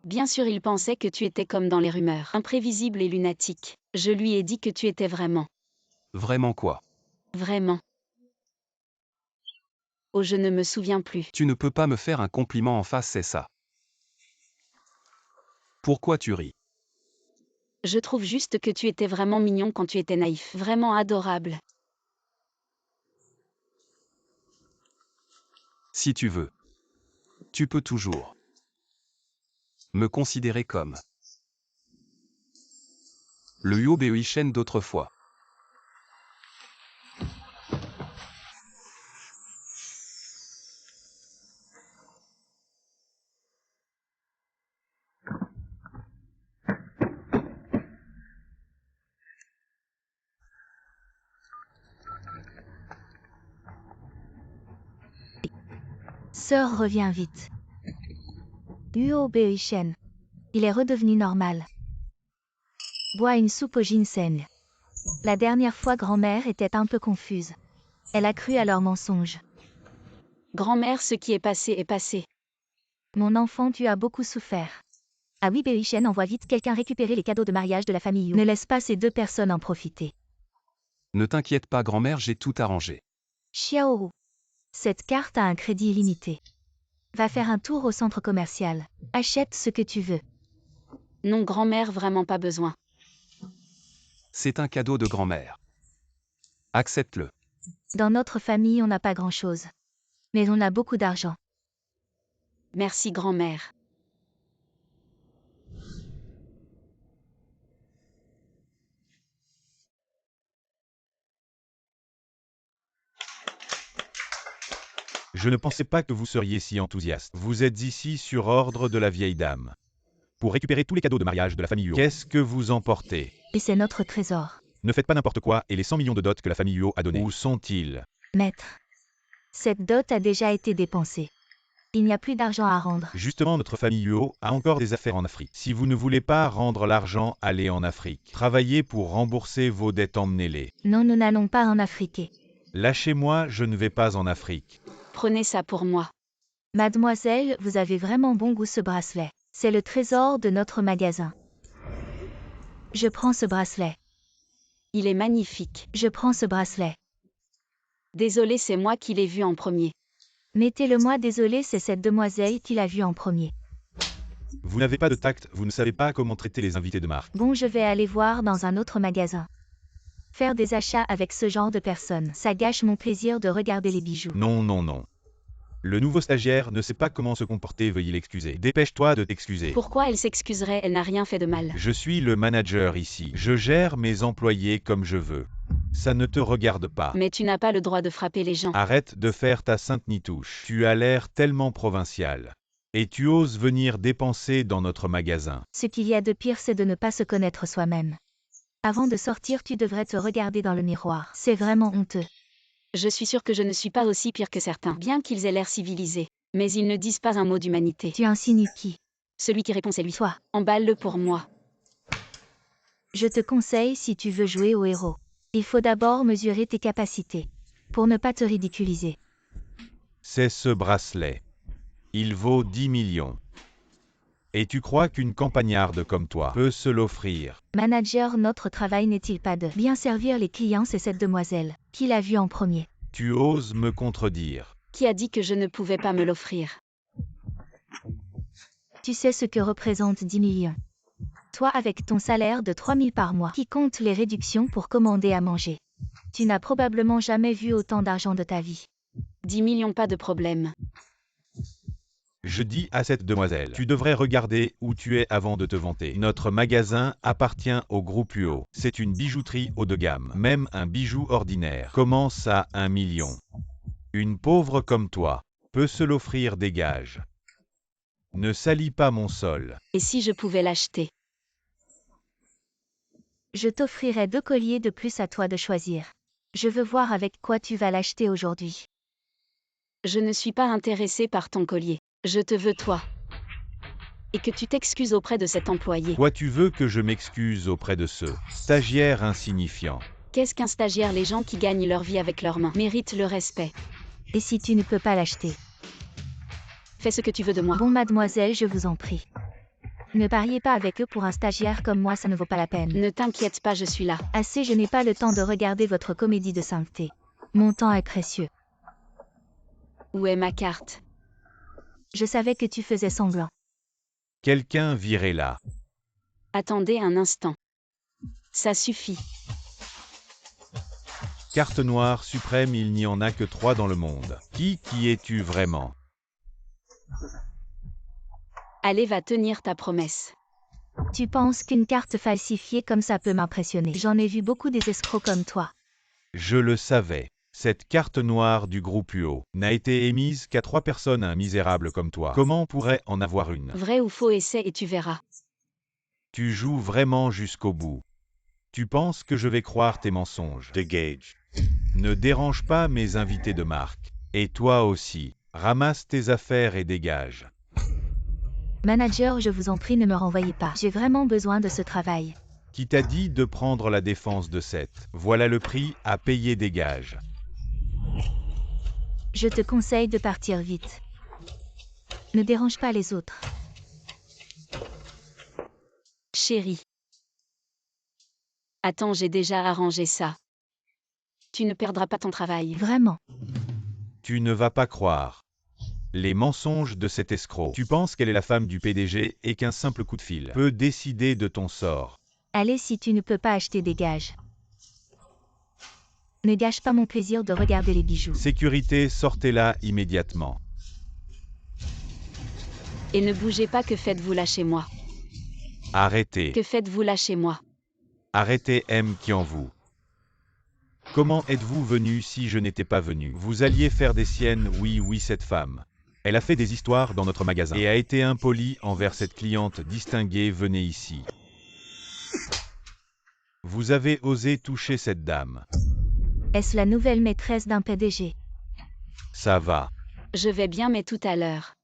Bien sûr, il pensait que tu étais comme dans les rumeurs, imprévisible et lunatique. Je lui ai dit que tu étais vraiment. Vraiment quoi? Vraiment. Oh, je ne me souviens plus. Tu ne peux pas me faire un compliment en face, c'est ça. Pourquoi tu ris? Je trouve juste que tu étais vraiment mignon quand tu étais naïf. Vraiment adorable. Si tu veux. Tu peux toujours me considérer comme le Huo Beoishen d'autrefois. Sœur revient vite. Huo Beoishen. Il est redevenu normal. Bois une soupe au ginseng. La dernière fois, grand-mère était un peu confuse. Elle a cru à leurs mensonges. Grand-mère, ce qui est passé est passé. Mon enfant, tu as beaucoup souffert. Ah oui, Beoishen envoie vite quelqu'un récupérer les cadeaux de mariage de la famille Yu. Ne laisse pas ces deux personnes en profiter. Ne t'inquiète pas grand-mère, j'ai tout arrangé. Xiaoru. Cette carte a un crédit illimité. Va faire un tour au centre commercial. Achète ce que tu veux. Non, grand-mère, vraiment pas besoin. C'est un cadeau de grand-mère. Accepte-le. Dans notre famille, on n'a pas grand-chose. Mais on a beaucoup d'argent. Merci, grand-mère. Je ne pensais pas que vous seriez si enthousiaste. Vous êtes ici sur ordre de la vieille dame. Pour récupérer tous les cadeaux de mariage de la famille Huo. Qu'est-ce que vous emportez? Et c'est notre trésor. Ne faites pas n'importe quoi et les 100 millions de dots que la famille Huo a donnés. Où sont-ils? Maître. Cette dot a déjà été dépensée. Il n'y a plus d'argent à rendre. Justement, notre famille Huo a encore des affaires en Afrique. Si vous ne voulez pas rendre l'argent, allez en Afrique. Travaillez pour rembourser vos dettes, emmenez-les. Non, nous n'allons pas en Afrique. Lâchez-moi, je ne vais pas en Afrique. Prenez ça pour moi. Mademoiselle, vous avez vraiment bon goût ce bracelet. C'est le trésor de notre magasin. Je prends ce bracelet. Il est magnifique. Je prends ce bracelet. Désolé, c'est moi qui l'ai vu en premier. Mettez-le-moi, désolé, c'est cette demoiselle qui l'a vu en premier. Vous n'avez pas de tact, vous ne savez pas comment traiter les invités de marque. Bon, je vais aller voir dans un autre magasin. Faire des achats avec ce genre de personnes, ça gâche mon plaisir de regarder les bijoux. Non, non, non. Le nouveau stagiaire ne sait pas comment se comporter, veuillez l'excuser. Dépêche-toi de t'excuser. Pourquoi elle s'excuserait? Elle n'a rien fait de mal. Je suis le manager ici. Je gère mes employés comme je veux. Ça ne te regarde pas. Mais tu n'as pas le droit de frapper les gens. Arrête de faire ta sainte nitouche. Tu as l'air tellement provincial. Et tu oses venir dépenser dans notre magasin. Ce qu'il y a de pire, c'est de ne pas se connaître soi-même. Avant de sortir, tu devrais te regarder dans le miroir. C'est vraiment honteux. Je suis sûre que je ne suis pas aussi pire que certains, bien qu'ils aient l'air civilisés. Mais ils ne disent pas un mot d'humanité. Tu insinues qui? Celui qui répond, c'est lui. Toi. Emballe-le pour moi. Je te conseille, si tu veux jouer au héros, il faut d'abord mesurer tes capacités, pour ne pas te ridiculiser. C'est ce bracelet. Il vaut 10 millions. Et tu crois qu'une campagnarde comme toi peut se l'offrir? Manager, notre travail n'est-il pas de bien servir les clients? C'est cette demoiselle qui l'a vu en premier. Tu oses me contredire. Qui a dit que je ne pouvais pas me l'offrir? Tu sais ce que représente 10 millions. Toi avec ton salaire de 3 000 par mois, qui compte les réductions pour commander à manger. Tu n'as probablement jamais vu autant d'argent de ta vie. 10 millions, pas de problème. Je dis à cette demoiselle, tu devrais regarder où tu es avant de te vanter. Notre magasin appartient au groupe Huo. C'est une bijouterie haut de gamme. Même un bijou ordinaire commence à 1 million. Une pauvre comme toi peut se l'offrir, dégage. Ne salis pas mon sol. Et si je pouvais l'acheter? Je t'offrirai 2 colliers de plus, à toi de choisir. Je veux voir avec quoi tu vas l'acheter aujourd'hui. Je ne suis pas intéressée par ton collier. Je te veux toi. Et que tu t'excuses auprès de cet employé. Toi tu veux que je m'excuse auprès de ce stagiaire insignifiant. Qu'est-ce qu'un stagiaire? Les gens qui gagnent leur vie avec leurs mains méritent le respect. Et si tu ne peux pas l'acheter? Fais ce que tu veux de moi. Bon mademoiselle, je vous en prie. Ne pariez pas avec eux, pour un stagiaire comme moi, ça ne vaut pas la peine. Ne t'inquiète pas, je suis là. Assez, je n'ai pas le temps de regarder votre comédie de sainteté. Mon temps est précieux. Où est ma carte? Je savais que tu faisais semblant. Quelqu'un virez-la. Attendez un instant. Ça suffit. Carte noire suprême, il n'y en a que 3 dans le monde. Qui es-tu vraiment? Allez, va tenir ta promesse. Tu penses qu'une carte falsifiée comme ça peut m'impressionner? J'en ai vu beaucoup des escrocs comme toi. Je le savais. Cette carte noire du groupe UO n'a été émise qu'à 3 personnes, un misérable comme toi. Comment pourrait en avoir une? Vrai ou faux, essaie et tu verras. Tu joues vraiment jusqu'au bout. Tu penses que je vais croire tes mensonges? Dégage. Ne dérange pas mes invités de marque. Et toi aussi. Ramasse tes affaires et dégage. Manager, je vous en prie, ne me renvoyez pas. J'ai vraiment besoin de ce travail. Qui t'a dit de prendre la défense de 7? Voilà le prix à payer, dégage. Je te conseille de partir vite. Ne dérange pas les autres. Chérie. Attends, j'ai déjà arrangé ça. Tu ne perdras pas ton travail. Vraiment. Tu ne vas pas croire les mensonges de cet escroc. Tu penses qu'elle est la femme du PDG et qu'un simple coup de fil peut décider de ton sort. Allez, si tu ne peux pas acheter, dégage. Ne gâche pas mon plaisir de regarder les bijoux. Sécurité, sortez-la immédiatement. Et ne bougez pas, que faites-vous là chez moi? Arrêtez. Que faites-vous là chez moi? Arrêtez, M qui en vous. Comment êtes-vous venu si je n'étais pas venu? Vous alliez faire des siennes, oui, cette femme. Elle a fait des histoires dans notre magasin et a été impolie envers cette cliente distinguée, venez ici. Vous avez osé toucher cette dame. Est-ce la nouvelle maîtresse d'un PDG? Ça va. Je vais bien, mais tout à l'heure.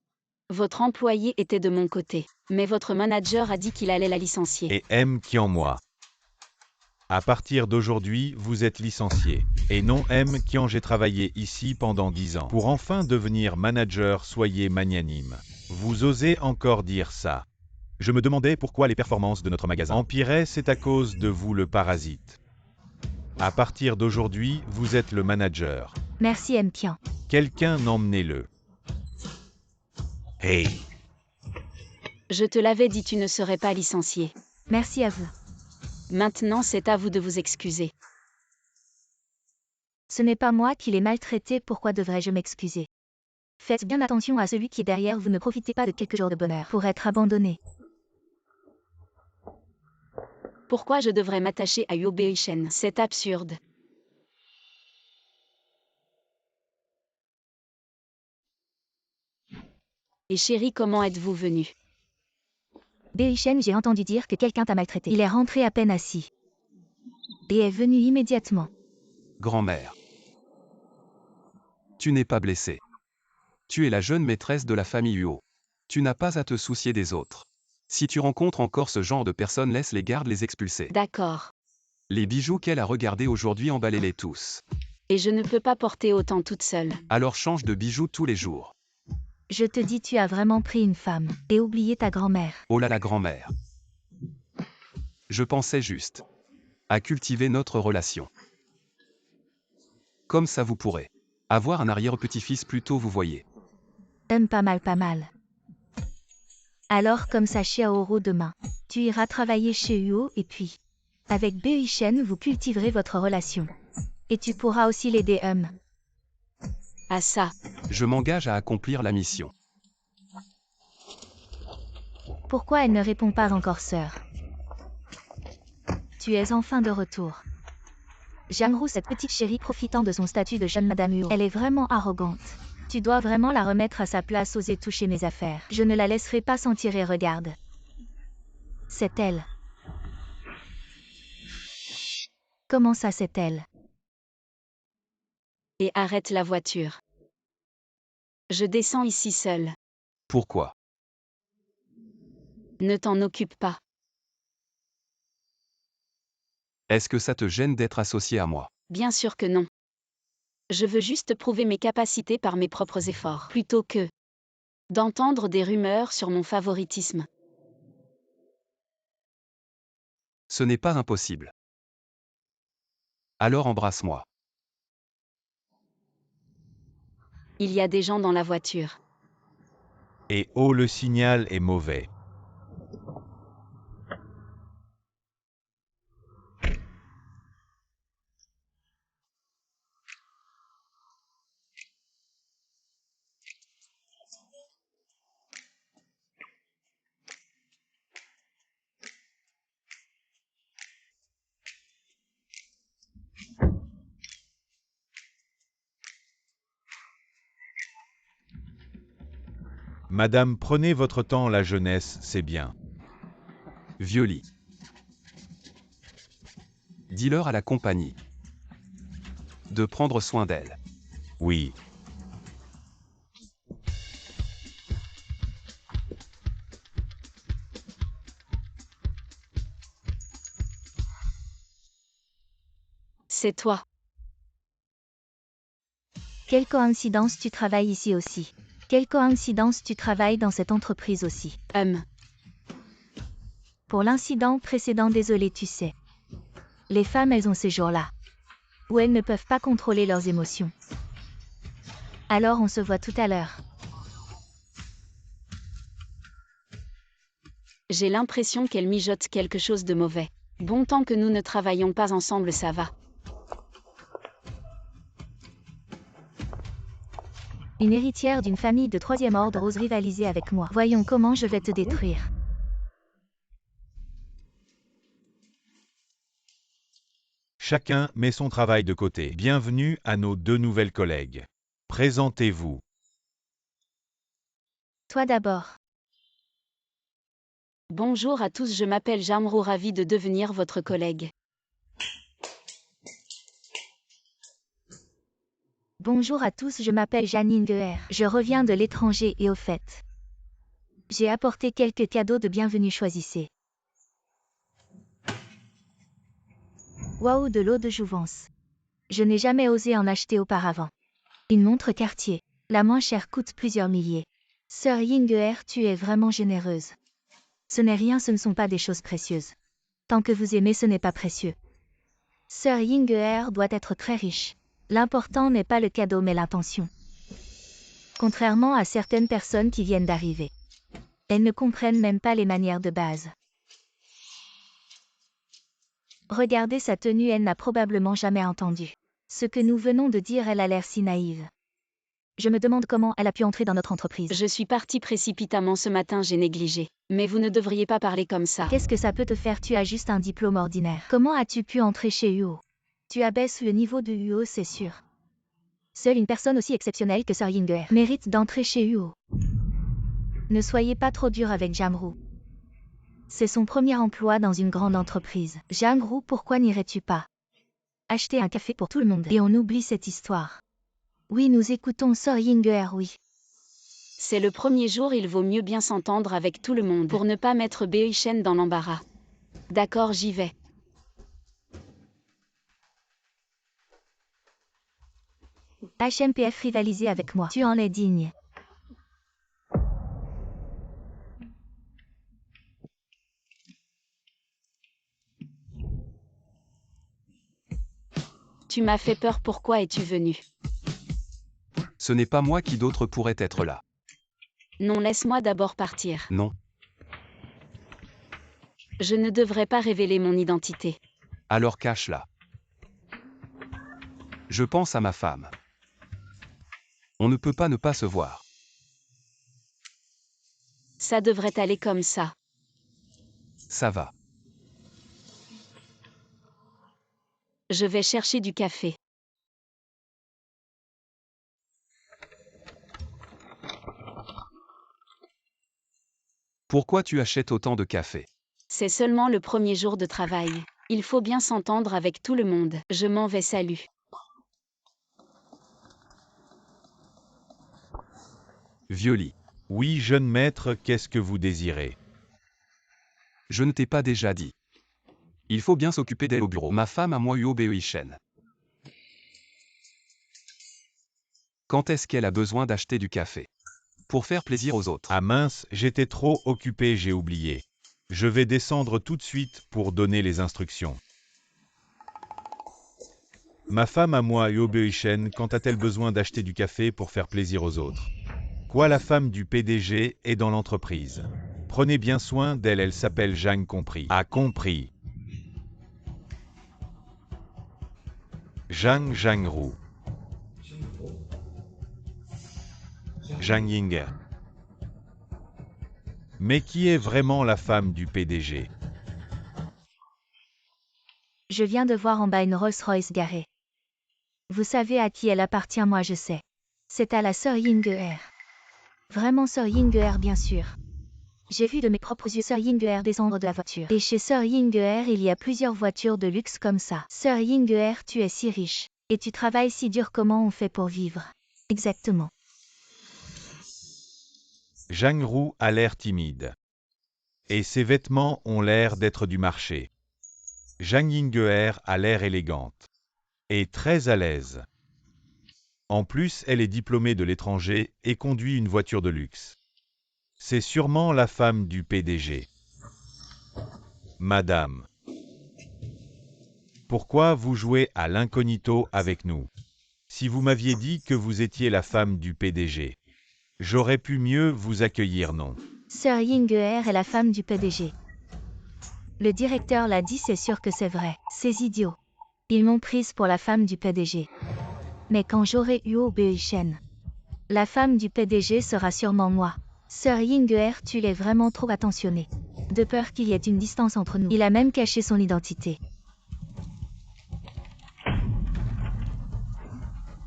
Votre employé était de mon côté, mais votre manager a dit qu'il allait la licencier. Et M qui en moi. À partir d'aujourd'hui, vous êtes licencié. Et non M qui en, j'ai travaillé ici pendant 10 ans. Pour enfin devenir manager, soyez magnanime. Vous osez encore dire ça? Je me demandais pourquoi les performances de notre magasin empiraient, c'est à cause de vous, le parasite. À partir d'aujourd'hui, vous êtes le manager. Merci, M. Kian. Quelqu'un emmenez-le. Hey! Je te l'avais dit, tu ne serais pas licencié. Merci à vous. Maintenant, c'est à vous de vous excuser. Ce n'est pas moi qui l'ai maltraité, pourquoi devrais-je m'excuser? Faites bien attention à celui qui est derrière vous, ne profitez pas de quelques jours de bonheur pour être abandonné. Pourquoi je devrais m'attacher à Yobei-Shen? C'est absurde. Et chérie, comment êtes-vous venu? Bei-Shen, j'ai entendu dire que quelqu'un t'a maltraité. Il est rentré à peine assis. Et est venu immédiatement. Grand-mère. Tu n'es pas blessée. Tu es la jeune maîtresse de la famille Huo. Tu n'as pas à te soucier des autres. Si tu rencontres encore ce genre de personnes, laisse les gardes les expulser. D'accord. Les bijoux qu'elle a regardés aujourd'hui, emballez-les tous. Et je ne peux pas porter autant toute seule. Alors change de bijoux tous les jours. Je te dis, tu as vraiment pris une femme et oublié ta grand-mère. Oh là la grand-mère. Je pensais juste à cultiver notre relation. Comme ça vous pourrez avoir un arrière-petit-fils plus tôt, vous voyez. Pas mal. Alors comme ça, Xiaoro, demain, tu iras travailler chez Huo et puis, avec Bei-Shen, vous cultiverez votre relation. Et tu pourras aussi l'aider, À ça. Je m'engage à accomplir la mission. Pourquoi elle ne répond pas encore, sœur? Tu es enfin de retour. Jiangrou, cette petite chérie profitant de son statut de jeune Madame Huo, elle est vraiment arrogante. Tu dois vraiment la remettre à sa place, oser toucher mes affaires. Je ne la laisserai pas s'en tirer, regarde. C'est elle. Comment ça, c'est elle? Et arrête la voiture. Je descends ici seul. Pourquoi? Ne t'en occupe pas. Est-ce que ça te gêne d'être associé à moi? Bien sûr que non. Je veux juste prouver mes capacités par mes propres efforts, plutôt que d'entendre des rumeurs sur mon favoritisme. Ce n'est pas impossible. Alors embrasse-moi. Il y a des gens dans la voiture. Et oh, le signal est mauvais. Madame, prenez votre temps, la jeunesse, c'est bien. Vieux lit. Dis-leur à la compagnie de prendre soin d'elle. Oui. C'est toi. Quelle coïncidence, tu travailles ici aussi. Quelle coïncidence, tu travailles dans cette entreprise aussi. Pour l'incident précédent, désolé, tu sais. Les femmes, elles ont ces jours-là où elles ne peuvent pas contrôler leurs émotions. Alors on se voit tout à l'heure. J'ai l'impression qu'elle mijote quelque chose de mauvais. Bon, tant que nous ne travaillons pas ensemble, ça va. Une héritière d'une famille de 3e ordre ose rivaliser avec moi. Voyons comment je vais te détruire. Chacun met son travail de côté. Bienvenue à nos 2 nouvelles collègues. Présentez-vous. Toi d'abord. Bonjour à tous, je m'appelle Jamrou, ravi de devenir votre collègue. Bonjour à tous, je m'appelle Janine Guer. Je reviens de l'étranger et au fait, j'ai apporté quelques cadeaux de bienvenue, choisissez. Waouh, de l'eau de jouvence. Je n'ai jamais osé en acheter auparavant. Une montre Cartier. La moins chère coûte plusieurs milliers. Sœur Yinger, tu es vraiment généreuse. Ce n'est rien, ce ne sont pas des choses précieuses. Tant que vous aimez, ce n'est pas précieux. Sœur Yinger doit être très riche. L'important n'est pas le cadeau mais l'intention. Contrairement à certaines personnes qui viennent d'arriver. Elles ne comprennent même pas les manières de base. Regardez sa tenue, elle n'a probablement jamais entendu ce que nous venons de dire, elle a l'air si naïve. Je me demande comment elle a pu entrer dans notre entreprise. Je suis partie précipitamment ce matin, j'ai négligé. Mais vous ne devriez pas parler comme ça. Qu'est-ce que ça peut te faire? Tu as juste un diplôme ordinaire. Comment as-tu pu entrer chez UO? Tu abaisses le niveau de UO, c'est sûr. Seule une personne aussi exceptionnelle que Sir Yinger mérite d'entrer chez UO. Ne soyez pas trop dur avec Jamrou. C'est son premier emploi dans une grande entreprise. Jamrou, pourquoi n'irais-tu pas acheter un café pour tout le monde et on oublie cette histoire? Oui, nous écoutons Sir Yinger, oui. C'est le premier jour, il vaut mieux bien s'entendre avec tout le monde pour ne pas mettre Beichen dans l'embarras. D'accord, j'y vais. HMPF rivaliser avec moi. Tu en es digne. Tu m'as fait peur, pourquoi es-tu venu? Ce n'est pas moi qui d'autre pourrait être là. Non, laisse-moi d'abord partir. Non. Je ne devrais pas révéler mon identité. Alors cache-la. Je pense à ma femme. On ne peut pas ne pas se voir. Ça devrait aller comme ça. Ça va. Je vais chercher du café. Pourquoi tu achètes autant de café? C'est seulement le premier jour de travail. Il faut bien s'entendre avec tout le monde. Je m'en vais, salut. Vieux lit. Oui, jeune maître, qu'est-ce que vous désirez? Je ne t'ai pas déjà dit. Il faut bien s'occuper d'elle au bureau. Ma femme à moi Uobeichen. Quand est-ce qu'elle a besoin d'acheter du café? Pour faire plaisir aux autres. Ah mince, j'étais trop occupé, j'ai oublié. Je vais descendre tout de suite pour donner les instructions. Ma femme à moi Uobeichen, quand a-t-elle besoin d'acheter du café pour faire plaisir aux autres? Quoi, la femme du PDG est dans l'entreprise. Prenez bien soin d'elle, elle s'appelle Zhang, compris. Ah, compris. Zhang Zhangru. Zhang Yinger. Mais qui est vraiment la femme du PDG? Je viens de voir en bas une Rolls-Royce garée. Vous savez à qui elle appartient, moi je sais. C'est à la sœur Yinger. Vraiment sœur Yinger, bien sûr. J'ai vu de mes propres yeux sœur Yinger descendre de la voiture. Et chez sœur Yinger, il y a plusieurs voitures de luxe comme ça. Sœur Yinger, tu es si riche. Et tu travailles si dur, comment on fait pour vivre? Exactement. Zhang Ru a l'air timide. Et ses vêtements ont l'air d'être du marché. Zhang Yinger a l'air élégante. Et très à l'aise. En plus, elle est diplômée de l'étranger et conduit une voiture de luxe. C'est sûrement la femme du PDG. Madame. Pourquoi vous jouez à l'incognito avec nous? Si vous m'aviez dit que vous étiez la femme du PDG, j'aurais pu mieux vous accueillir, non? Sœur Yinger est la femme du PDG. Le directeur l'a dit, c'est sûr que c'est vrai. Ces idiots. Ils m'ont prise pour la femme du PDG. Mais quand j'aurai Uobeichen, la femme du PDG sera sûrement moi. Sœur Yinger, tu l'es vraiment trop attentionnée. De peur qu'il y ait une distance entre nous. Il a même caché son identité.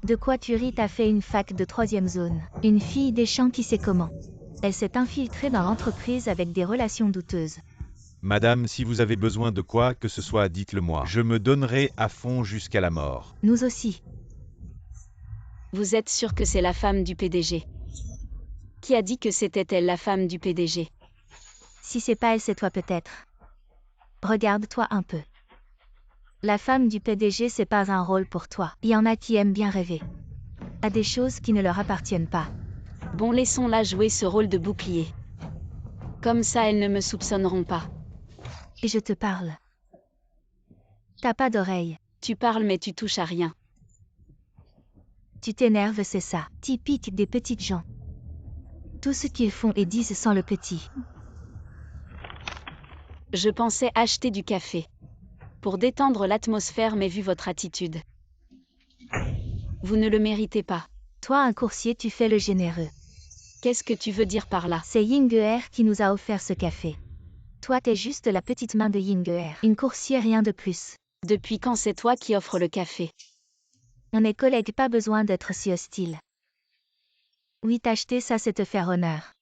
De quoi tu ris? T'as fait une fac de 3e zone. Une fille des champs qui sait comment. Elle s'est infiltrée dans l'entreprise avec des relations douteuses. Madame, si vous avez besoin de quoi que ce soit, dites-le-moi. Je me donnerai à fond jusqu'à la mort. Nous aussi. Vous êtes sûr que c'est la femme du PDG? Qui a dit que c'était elle la femme du PDG? Si c'est pas elle, c'est toi peut-être. Regarde-toi un peu. La femme du PDG, c'est pas un rôle pour toi. Il y en a qui aiment bien rêver. À des choses qui ne leur appartiennent pas. Bon, laissons-la jouer ce rôle de bouclier. Comme ça, elles ne me soupçonneront pas. Et je te parle. T'as pas d'oreille. Tu parles mais tu touches à rien. Tu t'énerves, c'est ça. Typique des petites gens. Tout ce qu'ils font et disent sans le petit. Je pensais acheter du café. Pour détendre l'atmosphère, mais vu votre attitude. Vous ne le méritez pas. Toi, un coursier, tu fais le généreux. Qu'est-ce que tu veux dire par là? C'est Yinger qui nous a offert ce café. Toi, t'es juste la petite main de Yinger. Une coursière, rien de plus. Depuis quand c'est toi qui offres le café? On est collègues, pas besoin d'être si hostile. Oui, t'acheter ça, c'est te faire honneur.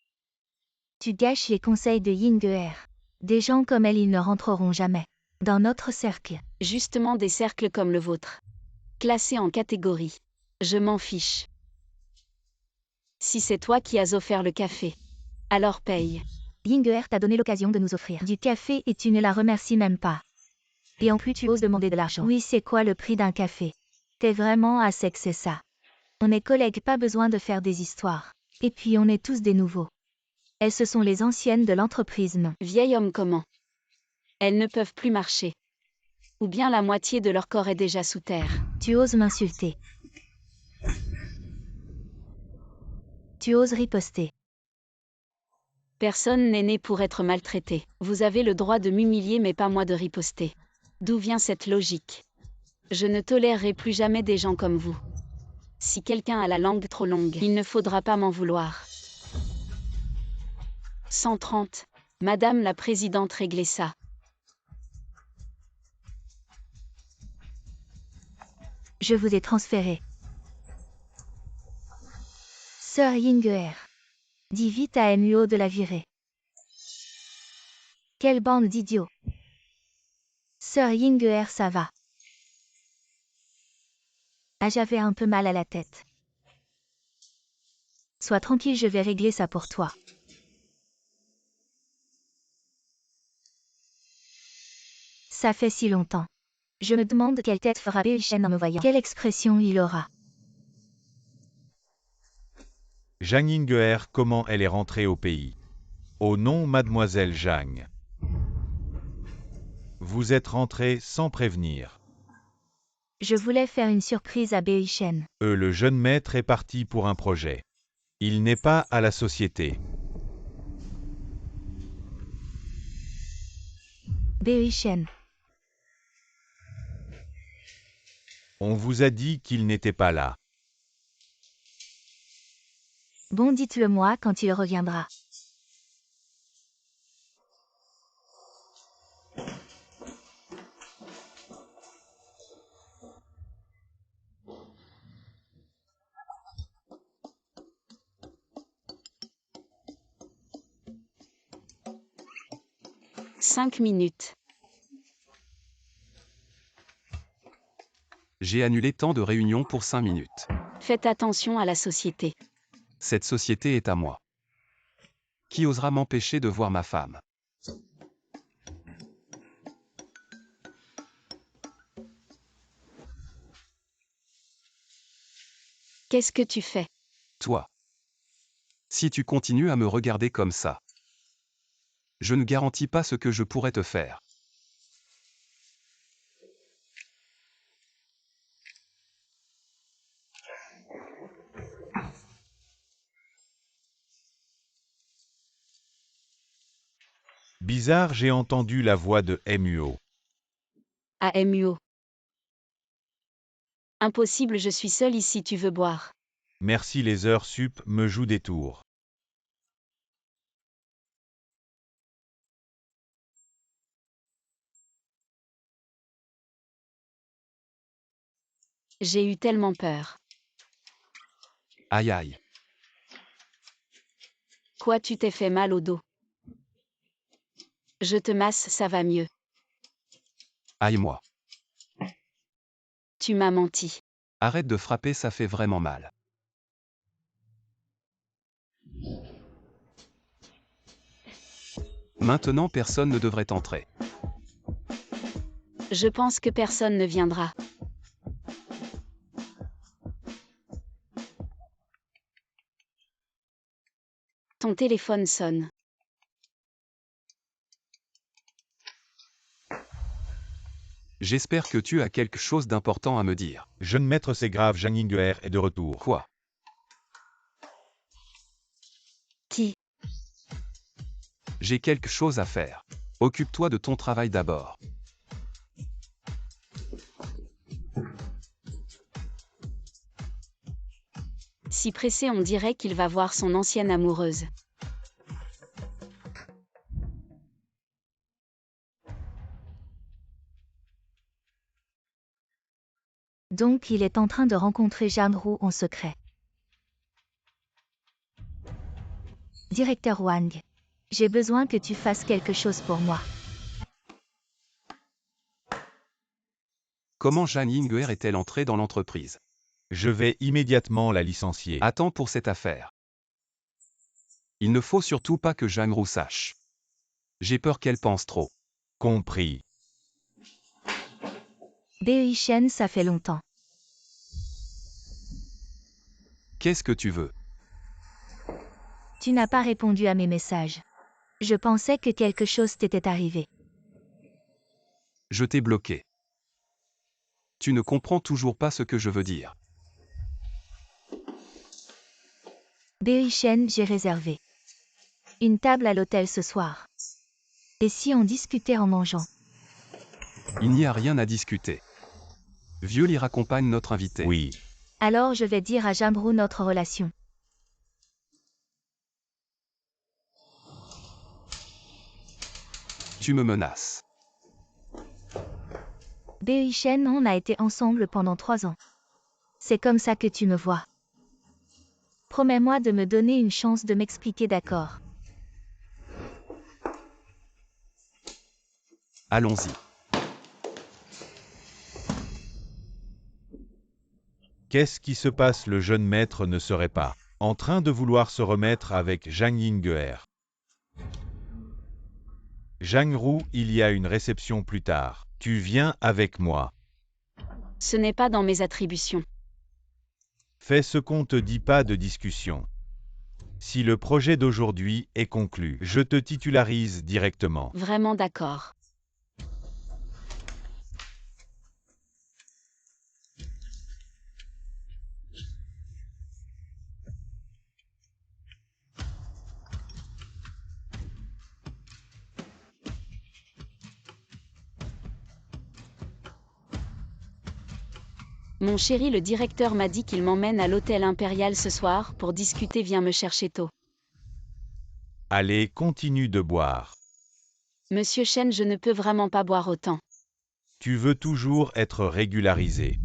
Tu gâches les conseils de Yinger. Des gens comme elle, ils ne rentreront jamais dans notre cercle. Justement, des cercles comme le vôtre. Classés en catégorie. Je m'en fiche. Si c'est toi qui as offert le café, alors paye. Yinger t'a donné l'occasion de nous offrir du café et tu ne la remercies même pas. Et en plus tu oses demander de l'argent. Oui, c'est quoi le prix d'un café? T'es vraiment à sec, c'est ça. On est collègues, pas besoin de faire des histoires. Et puis on est tous des nouveaux. Elles, ce sont les anciennes de l'entreprise, non? Vieil homme comment? Elles ne peuvent plus marcher. Ou bien la moitié de leur corps est déjà sous terre. Tu oses m'insulter. Tu oses riposter. Personne n'est né pour être maltraité. Vous avez le droit de m'humilier mais pas moi de riposter. D'où vient cette logique? Je ne tolérerai plus jamais des gens comme vous. Si quelqu'un a la langue trop longue, il ne faudra pas m'en vouloir. 130. Madame la Présidente, réglez ça. Je vous ai transféré. Sœur Yinger. Dis vite à MUO de la virer. Quelle bande d'idiots. Sœur Yinger, ça va. Ah, j'avais un peu mal à la tête. Sois tranquille, je vais régler ça pour toi. Ça fait si longtemps. Je me demande quelle tête fera Beoi-shen en me voyant. Quelle expression il aura. Jang In-geer, comment elle est rentrée au pays? Oh non, mademoiselle Jang. Vous êtes rentrée sans prévenir. Je voulais faire une surprise à Beoi-shen. Le jeune maître est parti pour un projet. Il n'est pas à la société. Beoi-shen. On vous a dit qu'il n'était pas là. Bon, dites-le moi quand il reviendra. « 5 minutes. J'ai annulé tant de réunions pour 5 minutes. Faites attention à la société. Cette société est à moi. Qui osera m'empêcher de voir ma femme? Qu'est-ce que tu fais? Toi. Si tu continues à me regarder comme ça, je ne garantis pas ce que je pourrais te faire. Bizarre, j'ai entendu la voix de Muo. AMUO. Impossible, je suis seule ici, tu veux boire. Merci, les heures sup me jouent des tours. J'ai eu tellement peur. Aïe aïe. Quoi, tu t'es fait mal au dos? Je te masse, ça va mieux. Aïe moi. Tu m'as menti. Arrête de frapper, ça fait vraiment mal. Maintenant personne ne devrait entrer. Je pense que personne ne viendra. Ton téléphone sonne. J'espère que tu as quelque chose d'important à me dire. Jeune maître, c'est grave, Jang In-geer est de retour. Quoi? Qui? J'ai quelque chose à faire. Occupe-toi de ton travail d'abord. Si pressé, on dirait qu'il va voir son ancienne amoureuse. Donc il est en train de rencontrer Jang-ru en secret. Directeur Wang. J'ai besoin que tu fasses quelque chose pour moi. Comment Jang In-geer est-elle entrée dans l'entreprise? Je vais immédiatement la licencier. Attends pour cette affaire. Il ne faut surtout pas que Jang-ru sache. J'ai peur qu'elle pense trop. Compris. Beoi-shen, ça fait longtemps. Qu'est-ce que tu veux? Tu n'as pas répondu à mes messages. Je pensais que quelque chose t'était arrivé. Je t'ai bloqué. Tu ne comprends toujours pas ce que je veux dire. Beoi-shen, j'ai réservé une table à l'hôtel ce soir. Et si on discutait en mangeant? Il n'y a rien à discuter. Vieux raccompagne notre invité. Oui. Alors je vais dire à Jang-ru notre relation. Tu me menaces. Beoi-shen, on a été ensemble pendant 3 ans. C'est comme ça que tu me vois. Promets-moi de me donner une chance de m'expliquer, d'accord? Allons-y. Qu'est-ce qui se passe? Le jeune maître ne serait pas en train de vouloir se remettre avec Zhang Ying'er. Zhang Ru, il y a une réception plus tard. Tu viens avec moi. Ce n'est pas dans mes attributions. Fais ce qu'on te dit, pas de discussion. Si le projet d'aujourd'hui est conclu, je te titularise directement. Vraiment d'accord. Mon chéri, le directeur m'a dit qu'il m'emmène à l'hôtel impérial ce soir pour discuter. Viens me chercher tôt. Allez, continue de boire. Monsieur Chen, je ne peux vraiment pas boire autant. Tu veux toujours être régularisé.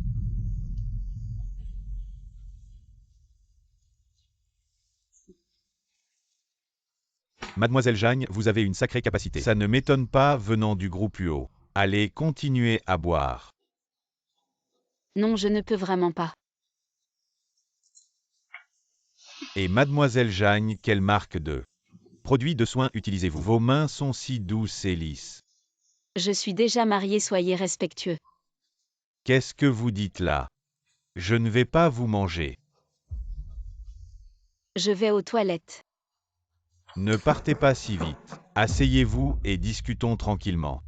Mademoiselle Zhang, vous avez une sacrée capacité. Ça ne m'étonne pas venant du groupe UO. Allez, continuez à boire. Non, je ne peux vraiment pas. Et Mademoiselle Zhang, quelle marque de produits de soins utilisez-vous? Vos mains sont si douces et lisses. Je suis déjà mariée, soyez respectueux. Qu'est-ce que vous dites là? Je ne vais pas vous manger. Je vais aux toilettes. Ne partez pas si vite. Asseyez-vous et discutons tranquillement.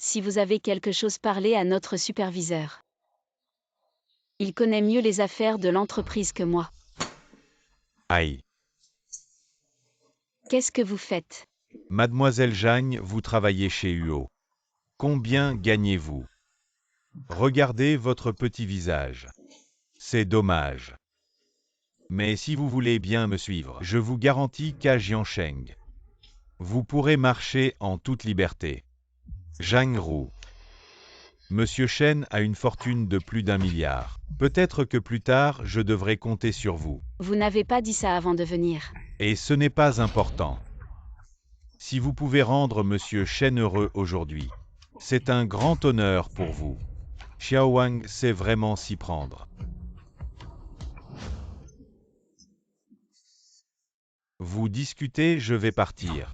Si vous avez quelque chose, parlez à notre superviseur. Il connaît mieux les affaires de l'entreprise que moi. Aïe. Qu'est-ce que vous faites? Mademoiselle Zhang, vous travaillez chez UO. Combien gagnez-vous? Regardez votre petit visage. C'est dommage. Mais si vous voulez bien me suivre, je vous garantis qu'à Jiansheng, vous pourrez marcher en toute liberté. Zhang Ru. Monsieur Chen a une fortune de plus d'1 milliard. Peut-être que plus tard, je devrai compter sur vous. Vous n'avez pas dit ça avant de venir. Et ce n'est pas important. Si vous pouvez rendre Monsieur Chen heureux aujourd'hui, c'est un grand honneur pour vous. Xiao Wang sait vraiment s'y prendre. Vous discutez, je vais partir.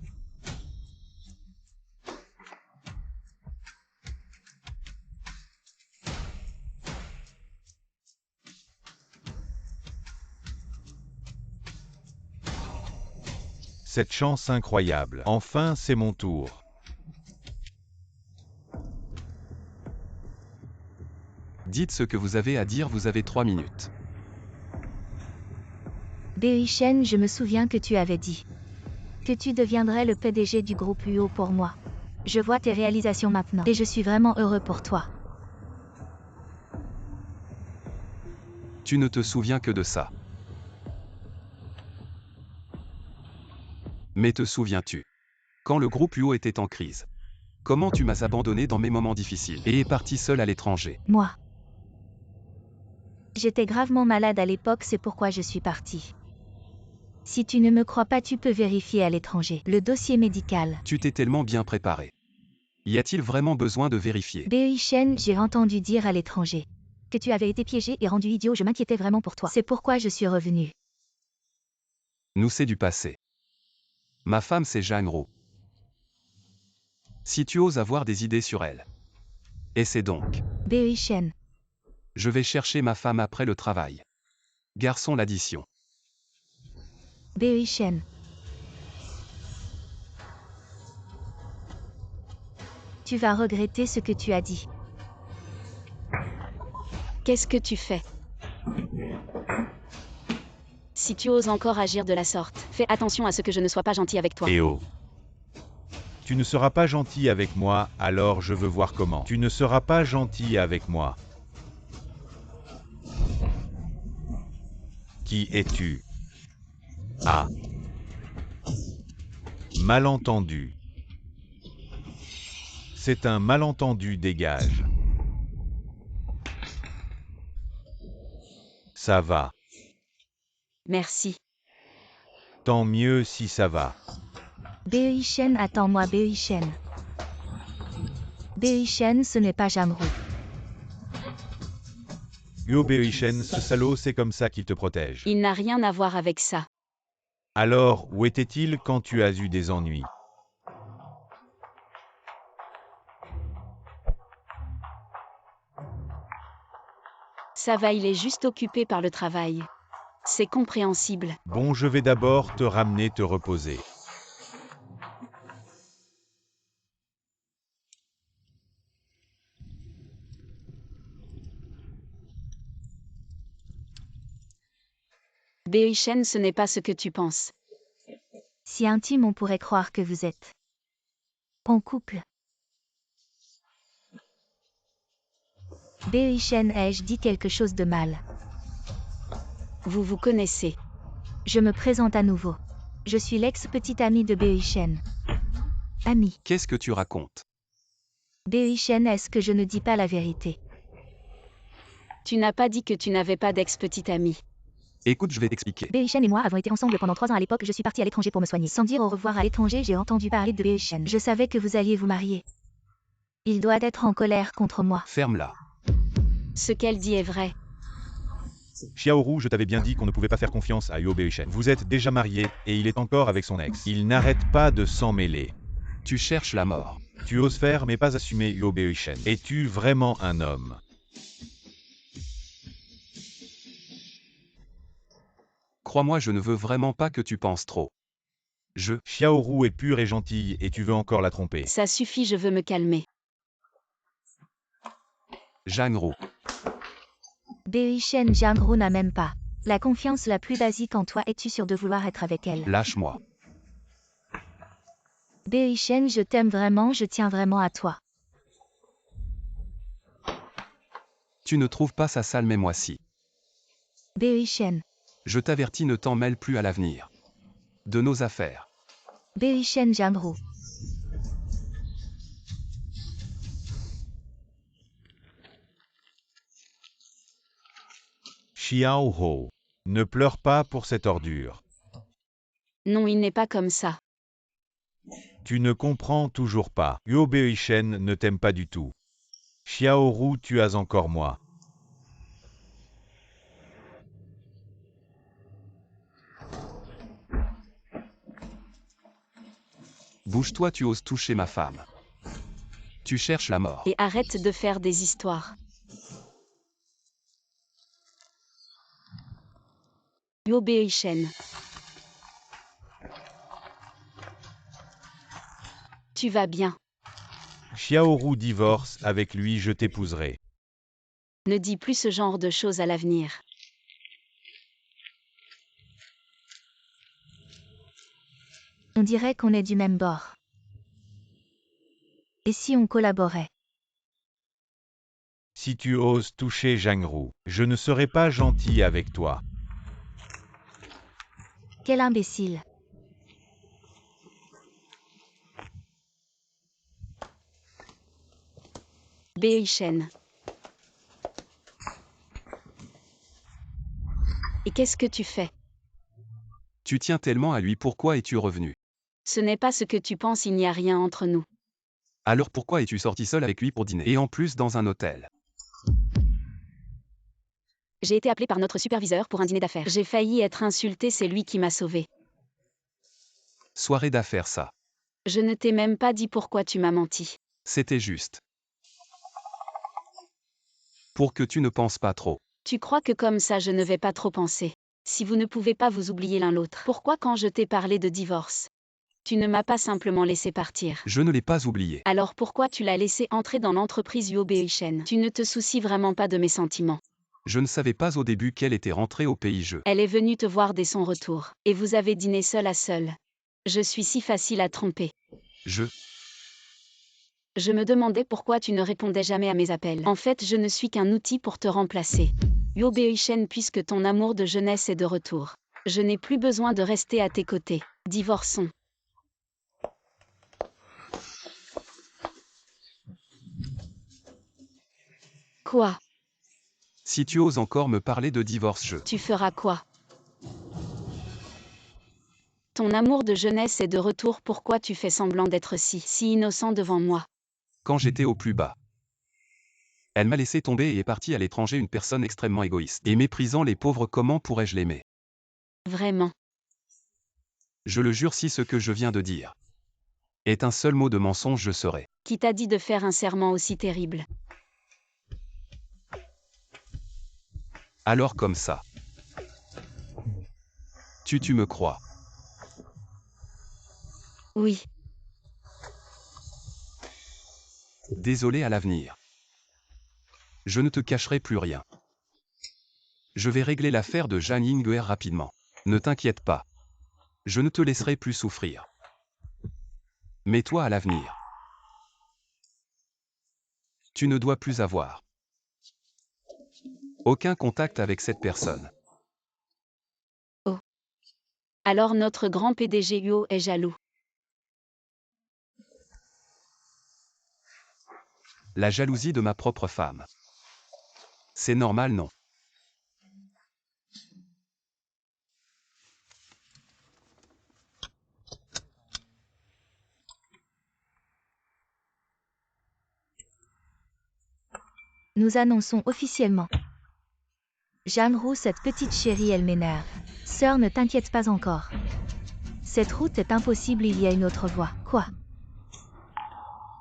Cette chance incroyable. Enfin, c'est mon tour. Dites ce que vous avez à dire, vous avez 3 minutes. Bei Shen, je me souviens que tu avais dit que tu deviendrais le PDG du groupe UO pour moi. Je vois tes réalisations maintenant et je suis vraiment heureux pour toi. Tu ne te souviens que de ça. Mais te souviens-tu? Quand le groupe UO était en crise, comment tu m'as abandonné dans mes moments difficiles et es parti seul à l'étranger? Moi. J'étais gravement malade à l'époque, c'est pourquoi je suis partie. Si tu ne me crois pas, tu peux vérifier à l'étranger le dossier médical. Tu t'es tellement bien préparé. Y a-t-il vraiment besoin de vérifier? Bei Shen, j'ai entendu dire à l'étranger que tu avais été piégé et rendu idiot. Je m'inquiétais vraiment pour toi. C'est pourquoi je suis revenue. Nous, c'est du passé. Ma femme, c'est Zhang Ru. Si tu oses avoir des idées sur elle. Essaie donc. Bei Shen. Je vais chercher ma femme après le travail. Garçon, l'addition. Bei Shen. Tu vas regretter ce que tu as dit. Qu'est-ce que tu fais? Si tu oses encore agir de la sorte, fais attention à ce que je ne sois pas gentil avec toi. Eh oh. Tu ne seras pas gentil avec moi, alors je veux voir comment. Tu ne seras pas gentil avec moi. Qui es-tu? Ah. Malentendu. C'est un malentendu, dégage. Ça va. Merci. Tant mieux si ça va. Bei Shen, attends-moi, Bei Shen. Bei Shen, ce n'est pas Zhang Ru. Yo Beoishen, ce salaud, c'est comme ça qu'il te protège. Il n'a rien à voir avec ça. Alors, où était-il quand tu as eu des ennuis? Ça va, il est juste occupé par le travail. C'est compréhensible. Bon, je vais d'abord te ramener te reposer. Beoishen, ce n'est pas ce que tu penses. Si intime on pourrait croire que vous êtes en couple. Beoishen, ai-je dit quelque chose de mal? Vous vous connaissez. Je me présente à nouveau. Je suis l'ex-petite amie de Beoishen. Amie. Qu'est-ce que tu racontes? Beoishen, est-ce que je ne dis pas la vérité? Tu n'as pas dit que tu n'avais pas d'ex-petite amie. Écoute, je vais t'expliquer. Beoishen et moi avons été ensemble pendant 3 ans à l'époque, je suis partie à l'étranger pour me soigner. Sans dire au revoir à l'étranger, j'ai entendu parler de Beoishen. Je savais que vous alliez vous marier. Il doit être en colère contre moi. Ferme-la. Ce qu'elle dit est vrai. Xiaoru, je t'avais bien dit qu'on ne pouvait pas faire confiance à Yo Beoishen. Vous êtes déjà mariés, et il est encore avec son ex. Il n'arrête pas de s'en mêler. Tu cherches la mort. Tu oses faire mais pas assumer Yo Beoishen. Es-tu vraiment un homme? Crois-moi, je ne veux vraiment pas que tu penses trop. Xiaoru est pure et gentille et tu veux encore la tromper. Ça suffit, je veux me calmer. Jangru. Beoishen, Jangru n'a même pas la confiance la plus basique en toi. Es-tu sûr de vouloir être avec elle? Lâche-moi. Beoishen, je t'aime vraiment, je tiens vraiment à toi. Tu ne trouves pas ça sale, mais moi si. Beoishen. Je t'avertis, ne t'en mêle plus à l'avenir. De nos affaires. Beoishen, Jangru. Xiaohu. Ne pleure pas pour cette ordure. Non, il n'est pas comme ça. Tu ne comprends toujours pas. Yo Beoishen ne t'aime pas du tout. Xiaoru, tu as encore moi. Bouge-toi, tu oses toucher ma femme. Tu cherches la mort. Et arrête de faire des histoires. Yo Beoishen. Tu vas bien. Xiaoru divorce, avec lui je t'épouserai. Ne dis plus ce genre de choses à l'avenir. On dirait qu'on est du même bord. Et si on collaborait? Si tu oses toucher Jangru, je ne serai pas gentil avec toi. Quel imbécile. Beoishen. Et qu'est-ce que tu fais? Tu tiens tellement à lui, pourquoi es-tu revenu? Ce n'est pas ce que tu penses, il n'y a rien entre nous. Alors pourquoi es-tu sorti seul avec lui pour dîner? Et en plus dans un hôtel. J'ai été appelé par notre superviseur pour un dîner d'affaires. J'ai failli être insulté, c'est lui qui m'a sauvé. Soirée d'affaires ça. Je ne t'ai même pas dit pourquoi tu m'as menti. C'était juste. Pour que tu ne penses pas trop. Tu crois que comme ça je ne vais pas trop penser? Si vous ne pouvez pas vous oublier l'un l'autre, pourquoi quand je t'ai parlé de divorce, tu ne m'as pas simplement laissé partir? Je ne l'ai pas oublié. Alors pourquoi tu l'as laissé entrer dans l'entreprise Yo Beoishen? Tu ne te soucies vraiment pas de mes sentiments. Je ne savais pas au début qu'elle était rentrée au pays. Elle est venue te voir dès son retour, et vous avez dîné seul à seul. Je suis si facile à tromper. Je me demandais pourquoi tu ne répondais jamais à mes appels. En fait, je ne suis qu'un outil pour te remplacer. Yo Beoishen, puisque ton amour de jeunesse est de retour, je n'ai plus besoin de rester à tes côtés. Divorçons. Quoi? Si tu oses encore me parler de divorce, Tu feras quoi? Ton amour de jeunesse est de retour, pourquoi tu fais semblant d'être si innocent devant moi? Quand j'étais au plus bas. Elle m'a laissé tomber et est partie à l'étranger, une personne extrêmement égoïste. Et méprisant les pauvres, comment pourrais-je l'aimer? Vraiment. Je le jure, si ce que je viens de dire est un seul mot de mensonge, je serai. Qui t'a dit de faire un serment aussi terrible? Alors comme ça. Tu me crois? Oui. Désolé, à l'avenir. Je ne te cacherai plus rien. Je vais régler l'affaire de Zhang Ying'er rapidement. Ne t'inquiète pas. Je ne te laisserai plus souffrir. Mais toi, à l'avenir, tu ne dois plus avoir aucun contact avec cette personne. Oh. Alors notre grand PDG Huo est jaloux. La jalousie de ma propre femme. C'est normal, non? Nous annonçons officiellement. Zhang, cette petite chérie, elle m'énerve. Sœur, ne t'inquiète pas encore. Cette route est impossible, il y a une autre voie. Quoi?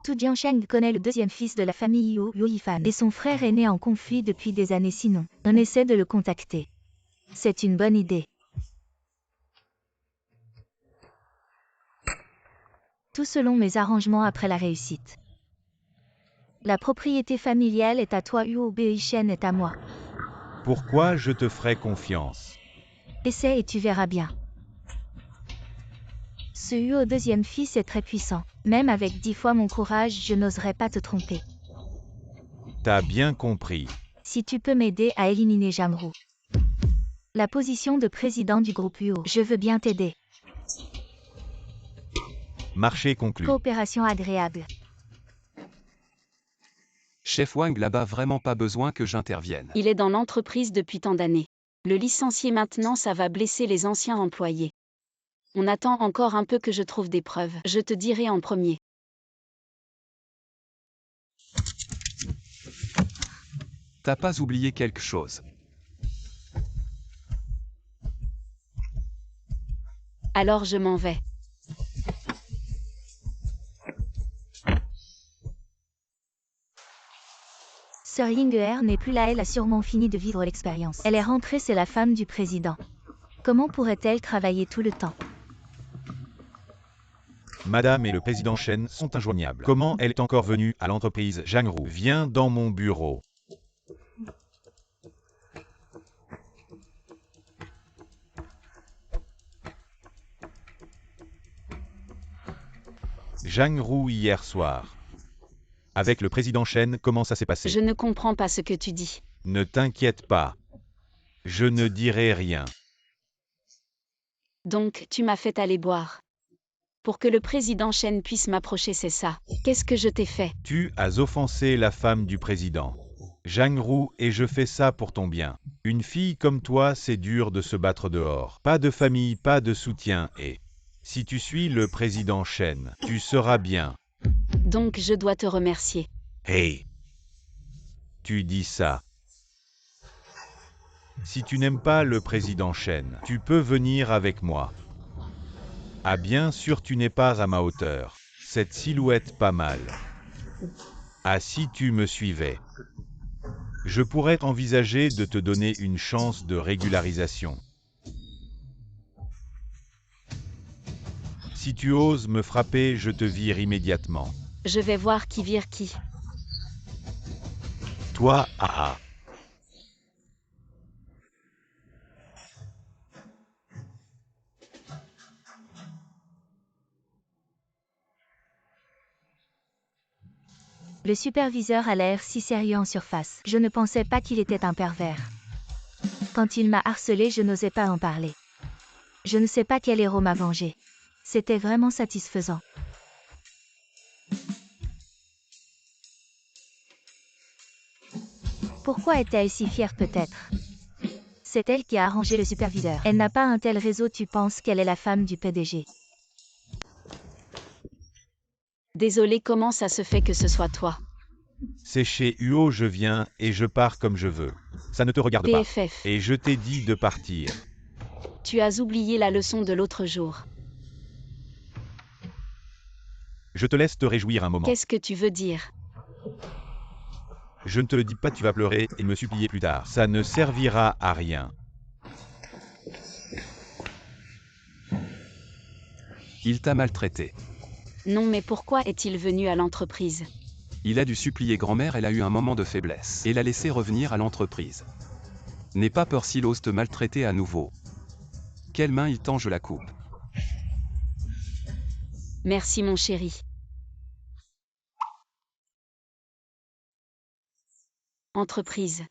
Tu Jiansheng connaît le deuxième fils de la famille Yuo, Yuo Yifan, et son frère est né en conflit depuis des années, sinon, on essaie de le contacter. C'est une bonne idée. Tout selon mes arrangements après la réussite. La propriété familiale est à toi, Yuo Beishen est à moi. Pourquoi je te ferai confiance? Essaie et tu verras bien. Ce Yuo deuxième fils est très puissant. Même avec 10 fois mon courage, je n'oserais pas te tromper. T'as bien compris. Si tu peux m'aider à éliminer Jamrou. La position de président du groupe Yuo, je veux bien t'aider. Marché conclu. Coopération agréable. Chef Wang là-bas, vraiment pas besoin que j'intervienne. Il est dans l'entreprise depuis tant d'années. Le licencier maintenant, ça va blesser les anciens employés. On attend encore un peu que je trouve des preuves. Je te dirai en premier. T'as pas oublié quelque chose? Alors je m'en vais. Sœur Ying'er n'est plus là, elle a sûrement fini de vivre l'expérience. Elle est rentrée, c'est la femme du président. Comment pourrait-elle travailler tout le temps? Madame et le président Shen sont injoignables. Comment elle est encore venue à l'entreprise? Zhang, viens dans mon bureau. Zhang hier soir. Avec le président Shen, comment ça s'est passé? Je ne comprends pas ce que tu dis. Ne t'inquiète pas. Je ne dirai rien. Donc, tu m'as fait aller boire. Pour que le président Shen puisse m'approcher, c'est ça. Qu'est-ce que je t'ai fait? Tu as offensé la femme du président. Zhang, et je fais ça pour ton bien. Une fille comme toi, c'est dur de se battre dehors. Pas de famille, pas de soutien et... Si tu suis le président Shen, tu seras bien. Donc je dois te remercier. Hey! Tu dis ça. Si tu n'aimes pas le président Shen, tu peux venir avec moi. Ah bien sûr tu n'es pas à ma hauteur. Cette silhouette pas mal. Ah si tu me suivais. Je pourrais envisager de te donner une chance de régularisation. Si tu oses me frapper, je te vire immédiatement. Je vais voir qui vire qui. Toi, ah. Le superviseur a l'air si sérieux en surface. Je ne pensais pas qu'il était un pervers. Quand il m'a harcelé, je n'osais pas en parler. Je ne sais pas quel héros m'a vengé. C'était vraiment satisfaisant. Pourquoi est-elle si fière peut-être? C'est elle qui a arrangé le superviseur. Elle n'a pas un tel réseau, tu penses qu'elle est la femme du PDG? Désolé, comment ça se fait que ce soit toi? C'est chez UO je viens et je pars comme je veux. Ça ne te regarde pas. BFF. Et je t'ai dit de partir. Tu as oublié la leçon de l'autre jour. Je te laisse te réjouir un moment. Qu'est-ce que tu veux dire? Je ne te le dis pas, tu vas pleurer et me supplier plus tard. Ça ne servira à rien. Il t'a maltraité. Non, mais pourquoi est-il venu à l'entreprise? Il a dû supplier grand-mère, elle a eu un moment de faiblesse et l'a laissé revenir à l'entreprise. N'aie pas peur s'il ose te maltraiter à nouveau. Quelle main il tend, je la coupe. Merci mon chéri. Entreprise.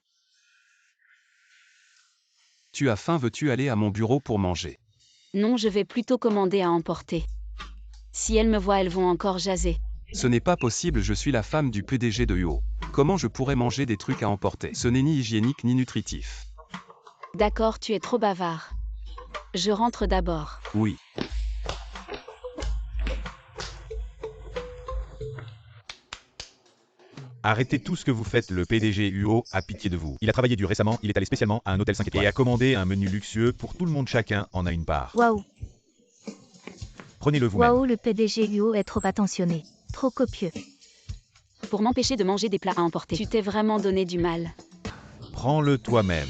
Tu as faim, veux-tu aller à mon bureau pour manger? Non, je vais plutôt commander à emporter. Si elles me voient, elles vont encore jaser. Ce n'est pas possible, je suis la femme du PDG de UO. Comment je pourrais manger des trucs à emporter? Ce n'est ni hygiénique ni nutritif. D'accord, tu es trop bavard. Je rentre d'abord. Oui. Arrêtez tout ce que vous faites, le PDG UO a pitié de vous. Il a travaillé dur récemment, il est allé spécialement à un hôtel 5 étoiles et a commandé un menu luxueux pour tout le monde, chacun en a une part. Waouh, Prenez-le vous-même. waouh, le PDG UO est trop attentionné, trop copieux. Pour m'empêcher de manger des plats à emporter. Tu t'es vraiment donné du mal. Prends-le toi-même.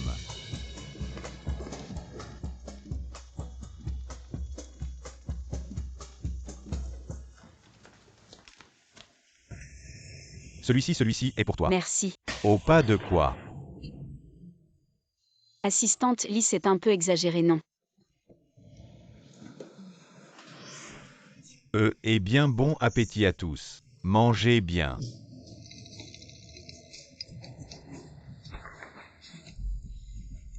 Celui-ci est pour toi. Merci. Au pas de quoi. Assistante Lee, c'est un peu exagéré, non? Et bien bon appétit à tous. Mangez bien.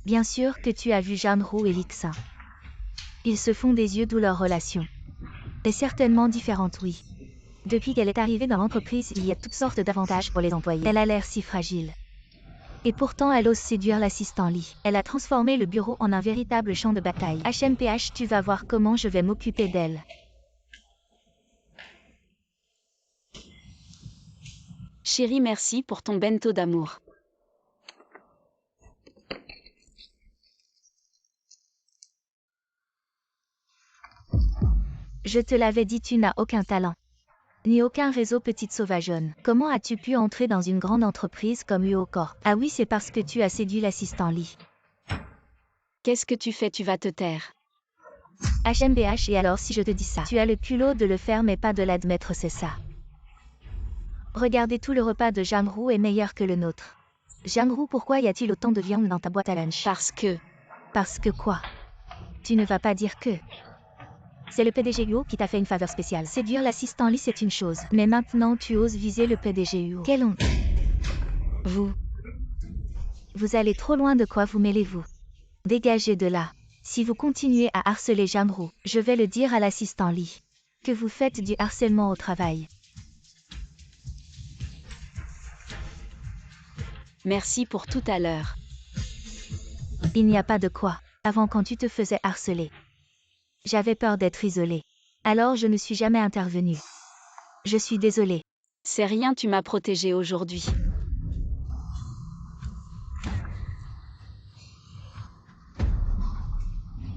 Bien sûr que tu as vu Janru et Lixa. Ils se font des yeux d'où leur relation est certainement différente, oui. Depuis qu'elle est arrivée dans l'entreprise, il y a toutes sortes d'avantages pour les employés. Elle a l'air si fragile. Et pourtant, elle ose séduire l'assistant Lee. Elle a transformé le bureau en un véritable champ de bataille. HMPH, tu vas voir comment je vais m'occuper d'elle. Chérie, merci pour ton bento d'amour. Je te l'avais dit, tu n'as aucun talent. Ni aucun réseau, petite sauvageonne. Comment as-tu pu entrer dans une grande entreprise comme UO Corp? Ah oui, c'est parce que tu as séduit l'assistant Lee. Qu'est-ce que tu fais? Tu vas te taire. HMBH, et alors si je te dis ça? Tu as le culot de le faire mais pas de l'admettre, c'est ça. Regardez, tout le repas de Janru est meilleur que le nôtre. Janru, pourquoi y a-t-il autant de viande dans ta boîte à lunch? Parce que... Parce que quoi? Tu ne vas pas dire que... C'est le PDG UO qui t'a fait une faveur spéciale. Séduire l'assistant Lee, c'est une chose. Mais maintenant, tu oses viser le PDG UO. Quelle honte! Vous allez trop loin, de quoi vous mêlez-vous? Dégagez de là. Si vous continuez à harceler Janru, je vais le dire à l'assistant Lee. Que vous faites du harcèlement au travail. Merci pour tout à l'heure. Il n'y a pas de quoi. Avant, quand tu te faisais harceler, j'avais peur d'être isolée. Alors je ne suis jamais intervenue. Je suis désolée. C'est rien, tu m'as protégée aujourd'hui.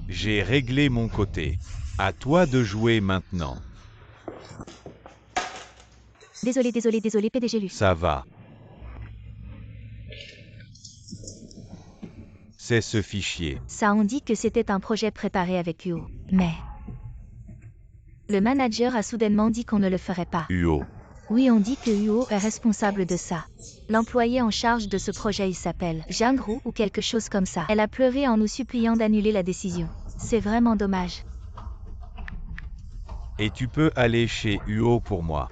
J'ai réglé mon côté. À toi de jouer maintenant. Désolée, PDG Lu. Ça va. C'est ce fichier. Ça, on dit que c'était un projet préparé avec UO. Mais... le manager a soudainement dit qu'on ne le ferait pas. UO. Oui, on dit que UO est responsable de ça. L'employé en charge de ce projet, il s'appelle Janru ou quelque chose comme ça. Elle a pleuré en nous suppliant d'annuler la décision. C'est vraiment dommage. Et tu peux aller chez UO pour moi.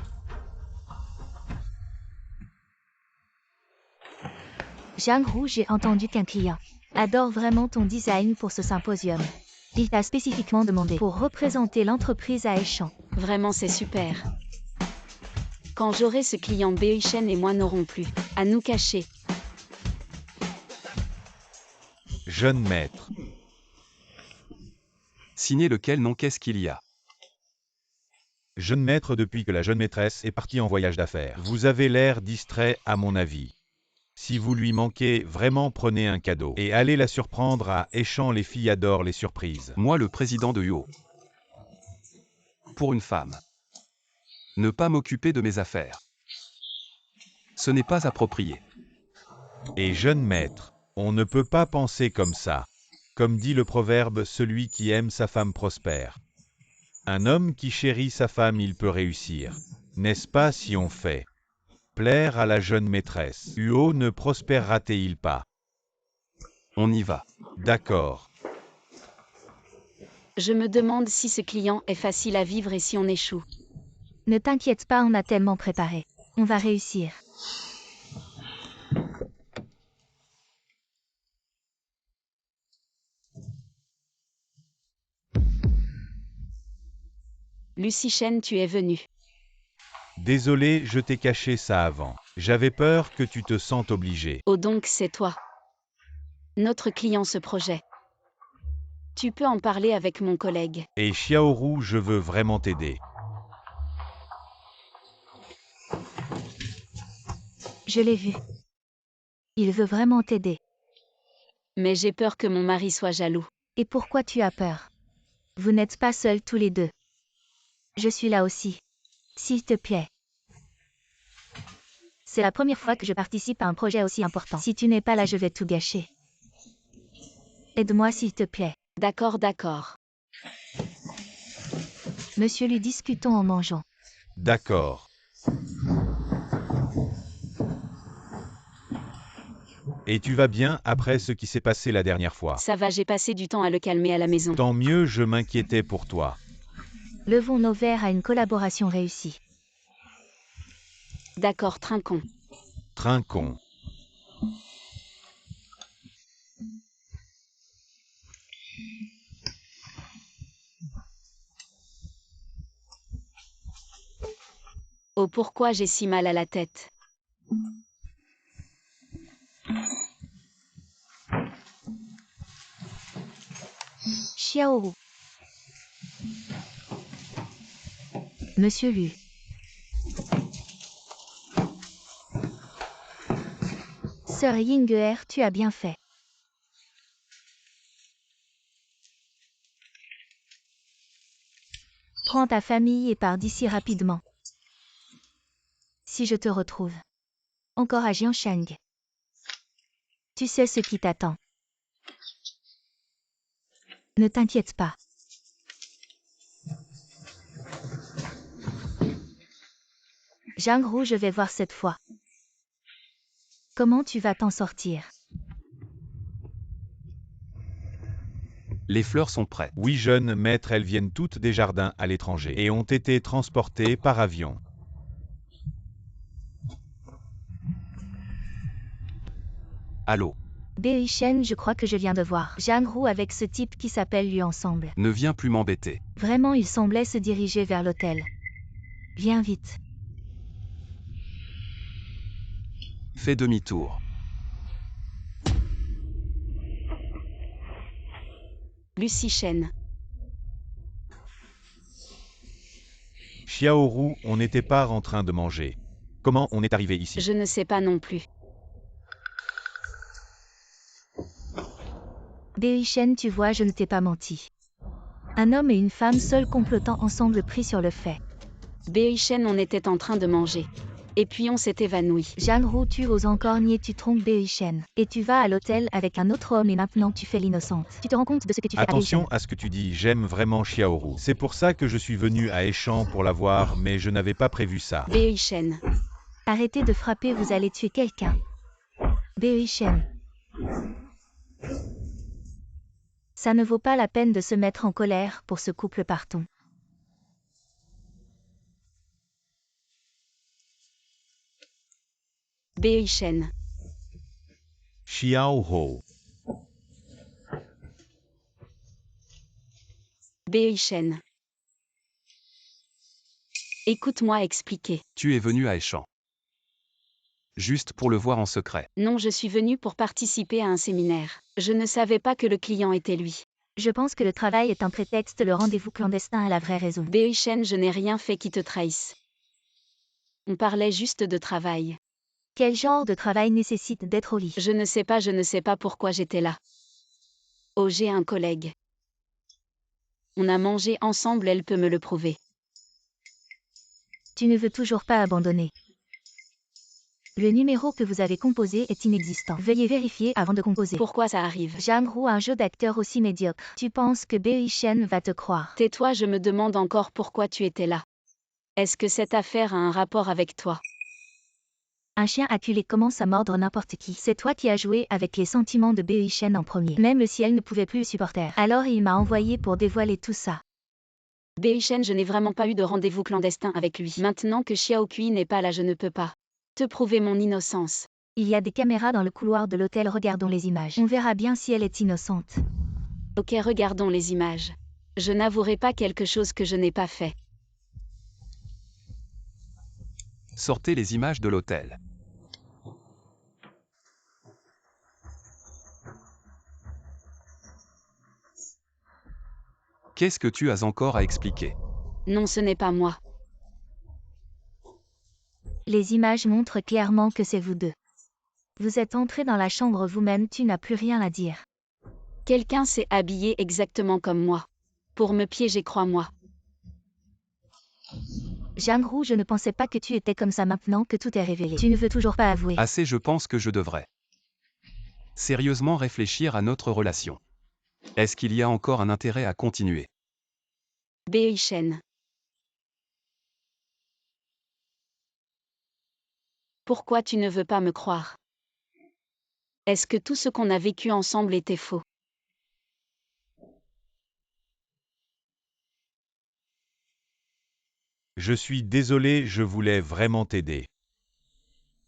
Janru, j'ai entendu qu'un client adore vraiment ton design pour ce symposium. Il t'a spécifiquement demandé pour représenter l'entreprise à Échamps. Vraiment, c'est super. Quand j'aurai ce client, Beichen et moi n'aurons plus à nous cacher. Jeune maître. Signer lequel nom? Qu'est-ce qu'il y a? Jeune maître, depuis que la jeune maîtresse est partie en voyage d'affaires. Vous avez l'air distrait à mon avis. Si vous lui manquez, vraiment prenez un cadeau et allez la surprendre à Échamps. Les filles adorent les surprises. Moi le président de Yuo. Pour une femme. Ne pas m'occuper de mes affaires. Ce n'est pas approprié. Et jeune maître, on ne peut pas penser comme ça. Comme dit le proverbe, celui qui aime sa femme prospère. Un homme qui chérit sa femme, il peut réussir. N'est-ce pas si on fait plaire à la jeune maîtresse? Yuo ne prospérera-t-il pas? On y va. D'accord. Je me demande si ce client est facile à vivre et si on échoue. Ne t'inquiète pas, on a tellement préparé. On va réussir. Lucie Chen, tu es venue. Désolé, je t'ai caché ça avant. J'avais peur que tu te sentes obligé. Oh donc c'est toi. Notre client se projette. Tu peux en parler avec mon collègue. Et Xiaoru, je veux vraiment t'aider. Je l'ai vu. Il veut vraiment t'aider. Mais j'ai peur que mon mari soit jaloux. Et pourquoi tu as peur? Vous n'êtes pas seuls tous les deux. Je suis là aussi. S'il te plaît. C'est la première fois que je participe à un projet aussi important. Si tu n'es pas là, je vais tout gâcher. Aide-moi s'il te plaît. D'accord, d'accord. Monsieur Lu, discutons en mangeant. D'accord. Et tu vas bien après ce qui s'est passé la dernière fois? Ça va, j'ai passé du temps à le calmer à la maison. Tant mieux, je m'inquiétais pour toi. Levons nos verres à une collaboration réussie. D'accord, trinquons. Trinquons. Oh, pourquoi j'ai si mal à la tête? Xiaoru. Monsieur Lu. Sœur Ying'er, tu as bien fait. Prends ta famille et pars d'ici rapidement. Si je te retrouve encore à Jianshang, tu sais ce qui t'attend. Ne t'inquiète pas. Zhang Ru, je vais voir cette fois. Comment tu vas t'en sortir? Les fleurs sont prêtes. Oui, jeune maître, elles viennent toutes des jardins à l'étranger et ont été transportées par avion. Allô. Bei Shen, je crois que je viens de voir Zhang Ru avec ce type qui s'appelle Lu ensemble. Ne viens plus m'embêter. Vraiment, il semblait se diriger vers l'hôtel. Viens vite. Fais demi-tour. Lucie Chen. Xiaoru, on n'était pas en train de manger. Comment on est arrivé ici? Je ne sais pas non plus. Bei Shen, tu vois, je ne t'ai pas menti. Un homme et une femme seuls complotant ensemble pris sur le fait. Bei Shen, on était en train de manger. Et puis on s'est évanoui. Zhang Ru, tu oses encore nier, tu trompes Bei Shen. Et tu vas à l'hôtel avec un autre homme et maintenant tu fais l'innocente. Tu te rends compte de ce que tu fais à Bei Attention Shen? à ce que tu dis, j'aime vraiment Xiaoru. C'est pour ça que je suis venu à Échamps pour la voir, mais je n'avais pas prévu ça. Bei Shen. Arrêtez de frapper, vous allez tuer quelqu'un. Bei Shen. Ça ne vaut pas la peine de se mettre en colère pour ce couple, partons. Bei Shen. Xiaohu. Bei Shen. Écoute-moi expliquer. Tu es venu à Échamps. Juste pour le voir en secret. Non, je suis venue pour participer à un séminaire. Je ne savais pas que le client était lui. Je pense que le travail est un prétexte, le rendez-vous clandestin est la vraie raison. Beoishen, je n'ai rien fait qui te trahisse. On parlait juste de travail. Quel genre de travail nécessite d'être au lit? Je ne sais pas pourquoi j'étais là. Oh, j'ai un collègue. On a mangé ensemble, elle peut me le prouver. Tu ne veux toujours pas abandonner. Le numéro que vous avez composé est inexistant. Veuillez vérifier avant de composer. Pourquoi ça arrive? Jang-Ru, un jeu d'acteur aussi médiocre. Tu penses que Beoishen va te croire? Tais-toi, je me demande encore pourquoi tu étais là. Est-ce que cette affaire a un rapport avec toi? Un chien acculé commence à mordre n'importe qui. C'est toi qui as joué avec les sentiments de Beoishen en premier. Même si elle ne pouvait plus le supporter. Alors il m'a envoyé pour dévoiler tout ça. Beoishen, je n'ai vraiment pas eu de rendez-vous clandestin avec lui. Maintenant que Xiaokui n'est pas là, je ne peux pas te prouver mon innocence. Il y a des caméras dans le couloir de l'hôtel, regardons les images. On verra bien si elle est innocente. Ok, regardons les images. Je n'avouerai pas quelque chose que je n'ai pas fait. Sortez les images de l'hôtel. Qu'est-ce que tu as encore à expliquer? Non, ce n'est pas moi. Les images montrent clairement que c'est vous deux. Vous êtes entré dans la chambre vous-même, tu n'as plus rien à dire. Quelqu'un s'est habillé exactement comme moi. Pour me piéger, crois-moi. Jang-Ru, je ne pensais pas que tu étais comme ça maintenant que tout est révélé. Tu ne veux toujours pas avouer. Assez, je pense que je devrais sérieusement réfléchir à notre relation. Est-ce qu'il y a encore un intérêt à continuer? Beoishen. Pourquoi tu ne veux pas me croire? Est-ce que tout ce qu'on a vécu ensemble était faux? Je suis désolé, je voulais vraiment t'aider.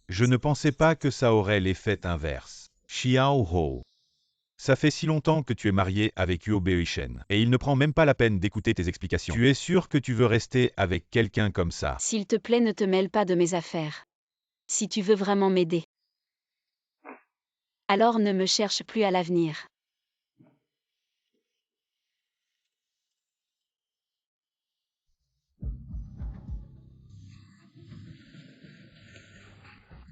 Je ne pensais pas que ça aurait l'effet inverse. Xiao Ho. Ça fait si longtemps que tu es marié avec Huo Beoishen, et il ne prend même pas la peine d'écouter tes explications. Tu es sûr que tu veux rester avec quelqu'un comme ça? S'il te plaît, ne te mêle pas de mes affaires. Si tu veux vraiment m'aider, alors ne me cherche plus à l'avenir.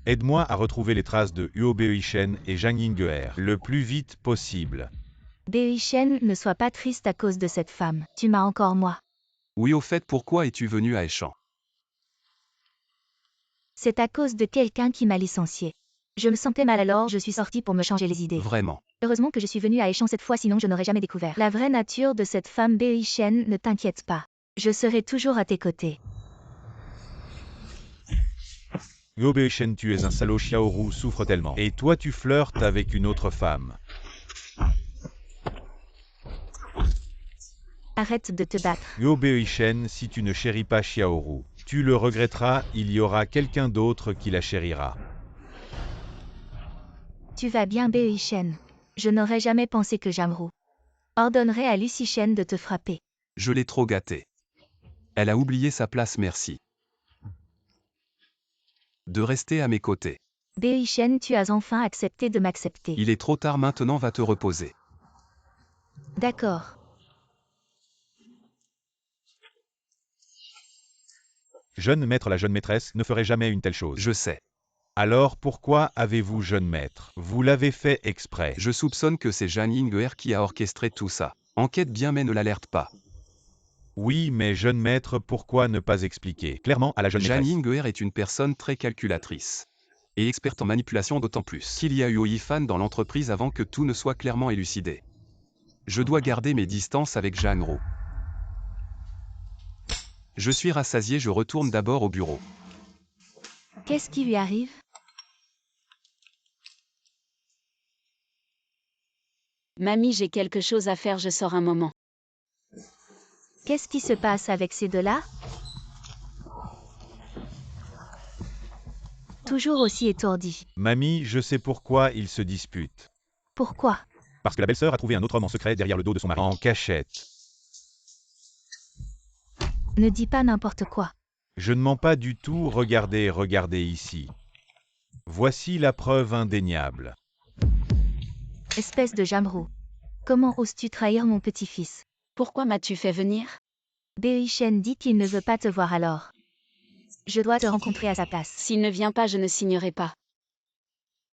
Aide-moi à retrouver les traces de Huo Beoishen et Zhang Ying'er le plus vite possible. Beoishen, ne sois pas triste à cause de cette femme. Tu m'as encore moi. Oui, au fait, pourquoi es-tu venu à Échamps? C'est à cause de quelqu'un qui m'a licencié. Je me sentais mal, alors je suis sortie pour me changer les idées. Vraiment. Heureusement que je suis venue à Échamps cette fois, sinon je n'aurais jamais découvert la vraie nature de cette femme. Beoishen, ne t'inquiète pas. Je serai toujours à tes côtés. Huo Beoishen, tu es un salaud, Xiaoru souffre tellement. Et toi tu flirtes avec une autre femme. Arrête de te battre. Huo Beoishen, si tu ne chéris pas Xiaoru, tu le regretteras, il y aura quelqu'un d'autre qui la chérira. Tu vas bien, Beoishen. Je n'aurais jamais pensé que Jang-Ru ordonnerait à Lucichen de te frapper. Je l'ai trop gâtée. Elle a oublié sa place, merci. De rester à mes côtés. Beoishen, tu as enfin accepté de m'accepter. Il est trop tard maintenant, va te reposer. D'accord. Jeune maître, la jeune maîtresse ne ferait jamais une telle chose. Je sais. Alors pourquoi avez-vous jeune maître? Vous l'avez fait exprès. Je soupçonne que c'est Zhang Ying'er qui a orchestré tout ça. Enquête bien mais ne l'alerte pas. Oui, mais jeune maître, pourquoi ne pas expliquer clairement à la jeune Zhang maîtresse? Ying'er est une personne très calculatrice. Et experte en manipulation, d'autant plus qu'il y a eu Yifan dans l'entreprise avant que tout ne soit clairement élucidé. Je dois garder mes distances avec Jang-Ru. Je suis rassasié, je retourne d'abord au bureau. Qu'est-ce qui lui arrive? Mamie, j'ai quelque chose à faire, je sors un moment. Qu'est-ce qui se passe avec ces deux-là? Toujours aussi étourdi. Mamie, je sais pourquoi ils se disputent. Pourquoi? Parce que la belle-sœur a trouvé un autre homme en secret derrière le dos de son mari. En cachette. Ne dis pas n'importe quoi. Je ne mens pas du tout, regardez, regardez ici. Voici la preuve indéniable. Espèce de Jang-Ru. Comment oses-tu trahir mon petit-fils? Pourquoi m'as-tu fait venir? Beoi-shen dit qu'il ne veut pas te voir alors. Je dois te rencontrer à sa place. S'il ne vient pas, je ne signerai pas.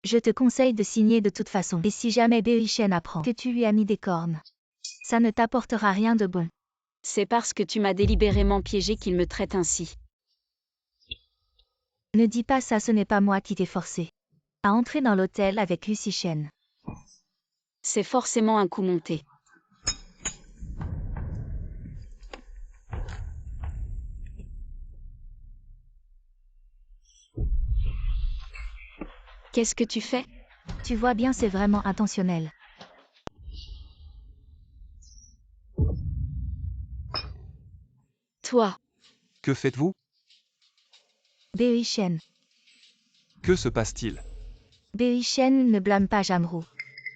Je te conseille de signer de toute façon. Et si jamais Beoi-shen apprend que tu lui as mis des cornes, ça ne t'apportera rien de bon. C'est parce que tu m'as délibérément piégé qu'il me traite ainsi. Ne dis pas ça, ce n'est pas moi qui t'ai forcé à entrer dans l'hôtel avec Lucy Shen. C'est forcément un coup monté. Qu'est-ce que tu fais? Tu vois bien, c'est vraiment intentionnel. Toi, Que faites-vous? Beoi-shen. Que se passe-t-il? Beoi-shen ne blâme pas Jamrou.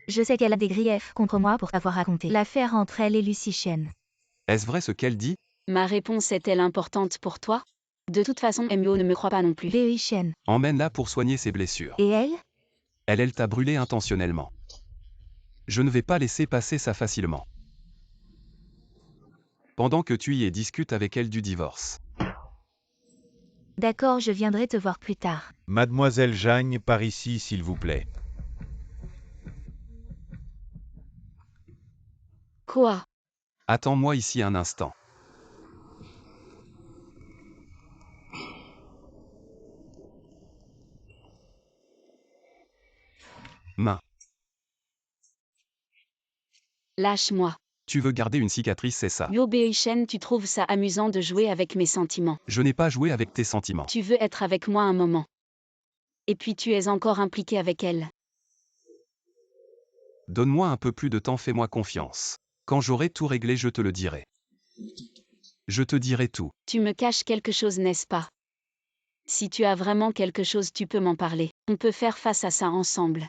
Je sais qu'elle a des griefs contre moi pour t'avoir raconté l'affaire entre elle et Lucy Shen. Est-ce vrai ce qu'elle dit? ma réponse est-elle importante pour toi? De toute façon, MUO ne me croit pas non plus. Beoi-shen. Emmène-la pour soigner ses blessures. Et elle? Elle t'a brûlé intentionnellement. Je ne vais pas laisser passer ça facilement. Pendant que tu y es, discute avec elle du divorce. D'accord, je viendrai te voir plus tard. Mademoiselle Zhang, par ici s'il vous plaît. Quoi? Attends-moi ici un instant. Main. Lâche-moi. Tu veux garder une cicatrice, c'est ça? Yo Beoi-shen, tu trouves ça amusant de jouer avec mes sentiments. Je n'ai pas joué avec tes sentiments. Tu veux être avec moi un moment. Et puis tu es encore impliqué avec elle. Donne-moi un peu plus de temps, fais-moi confiance. Quand j'aurai tout réglé, je te le dirai. Je te dirai tout. Tu me caches quelque chose, n'est-ce pas? Si tu as vraiment quelque chose, tu peux m'en parler. On peut faire face à ça ensemble.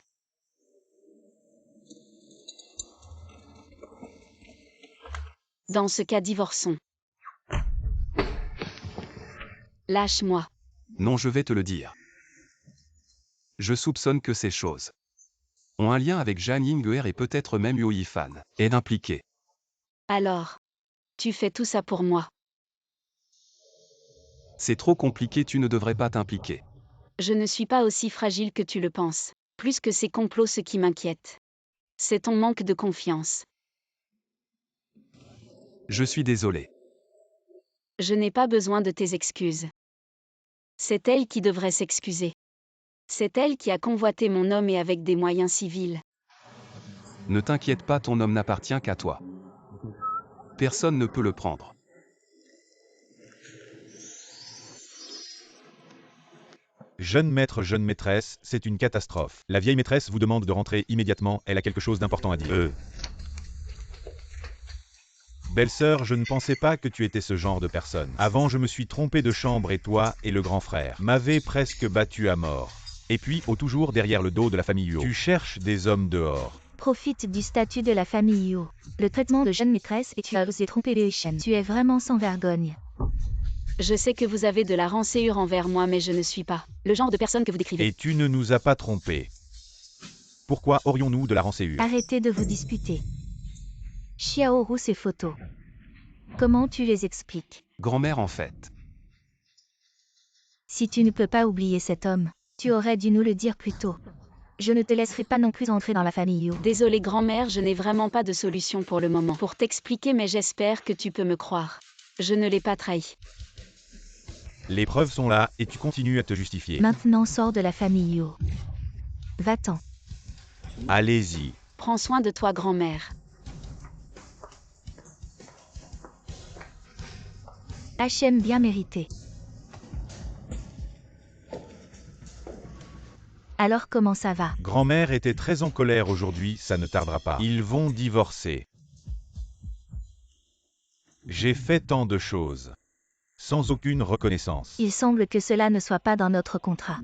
Dans ce cas, divorçons. Lâche-moi. Non, je vais te le dire. Je soupçonne que ces choses ont un lien avec Zhang Ying'er et peut-être même Yu Yifan. Est impliqué. Alors, tu fais tout ça pour moi. C'est trop compliqué, tu ne devrais pas t'impliquer. Je ne suis pas aussi fragile que tu le penses. Plus que ces complots, ce qui m'inquiète, c'est ton manque de confiance. Je suis désolé. Je n'ai pas besoin de tes excuses. C'est elle qui devrait s'excuser. C'est elle qui a convoité mon homme et avec des moyens civils. Ne t'inquiète pas, ton homme n'appartient qu'à toi. Personne ne peut le prendre. Jeune maître, jeune maîtresse, c'est une catastrophe. La vieille maîtresse vous demande de rentrer immédiatement, elle a quelque chose d'important à dire. Belle-sœur, je ne pensais pas que tu étais ce genre de personne. Avant, je me suis trompé de chambre et toi et le grand frère m'avaient presque battu à mort. Et puis, toujours derrière le dos de la famille Huo, tu cherches des hommes dehors. Profite du statut de la famille Yo. Le traitement de jeune maîtresse et tu as osé tromper Beoi-shen. Tu es vraiment sans vergogne. Je sais que vous avez de la rancœur envers moi, mais je ne suis pas le genre de personne que vous décrivez. Et tu ne nous as pas trompés. Pourquoi aurions-nous de la rancœur? Arrêtez de vous disputer. Xiaoru, ces photos. Comment tu les expliques? Grand-mère en fait. Si tu ne peux pas oublier cet homme, tu aurais dû nous le dire plus tôt. Je ne te laisserai pas non plus entrer dans la famille Yo. Désolée grand-mère, je n'ai vraiment pas de solution pour le moment pour t'expliquer, mais j'espère que tu peux me croire. Je ne l'ai pas trahi. Les preuves sont là et tu continues à te justifier. Maintenant sors de la famille Yo. Va-t'en. Allez-y. Prends soin de toi grand-mère. HM bien mérité. Alors comment ça va? Grand-mère était très en colère aujourd'hui, ça ne tardera pas. Ils vont divorcer. J'ai fait tant de choses. Sans aucune reconnaissance. Il semble que cela ne soit pas dans notre contrat.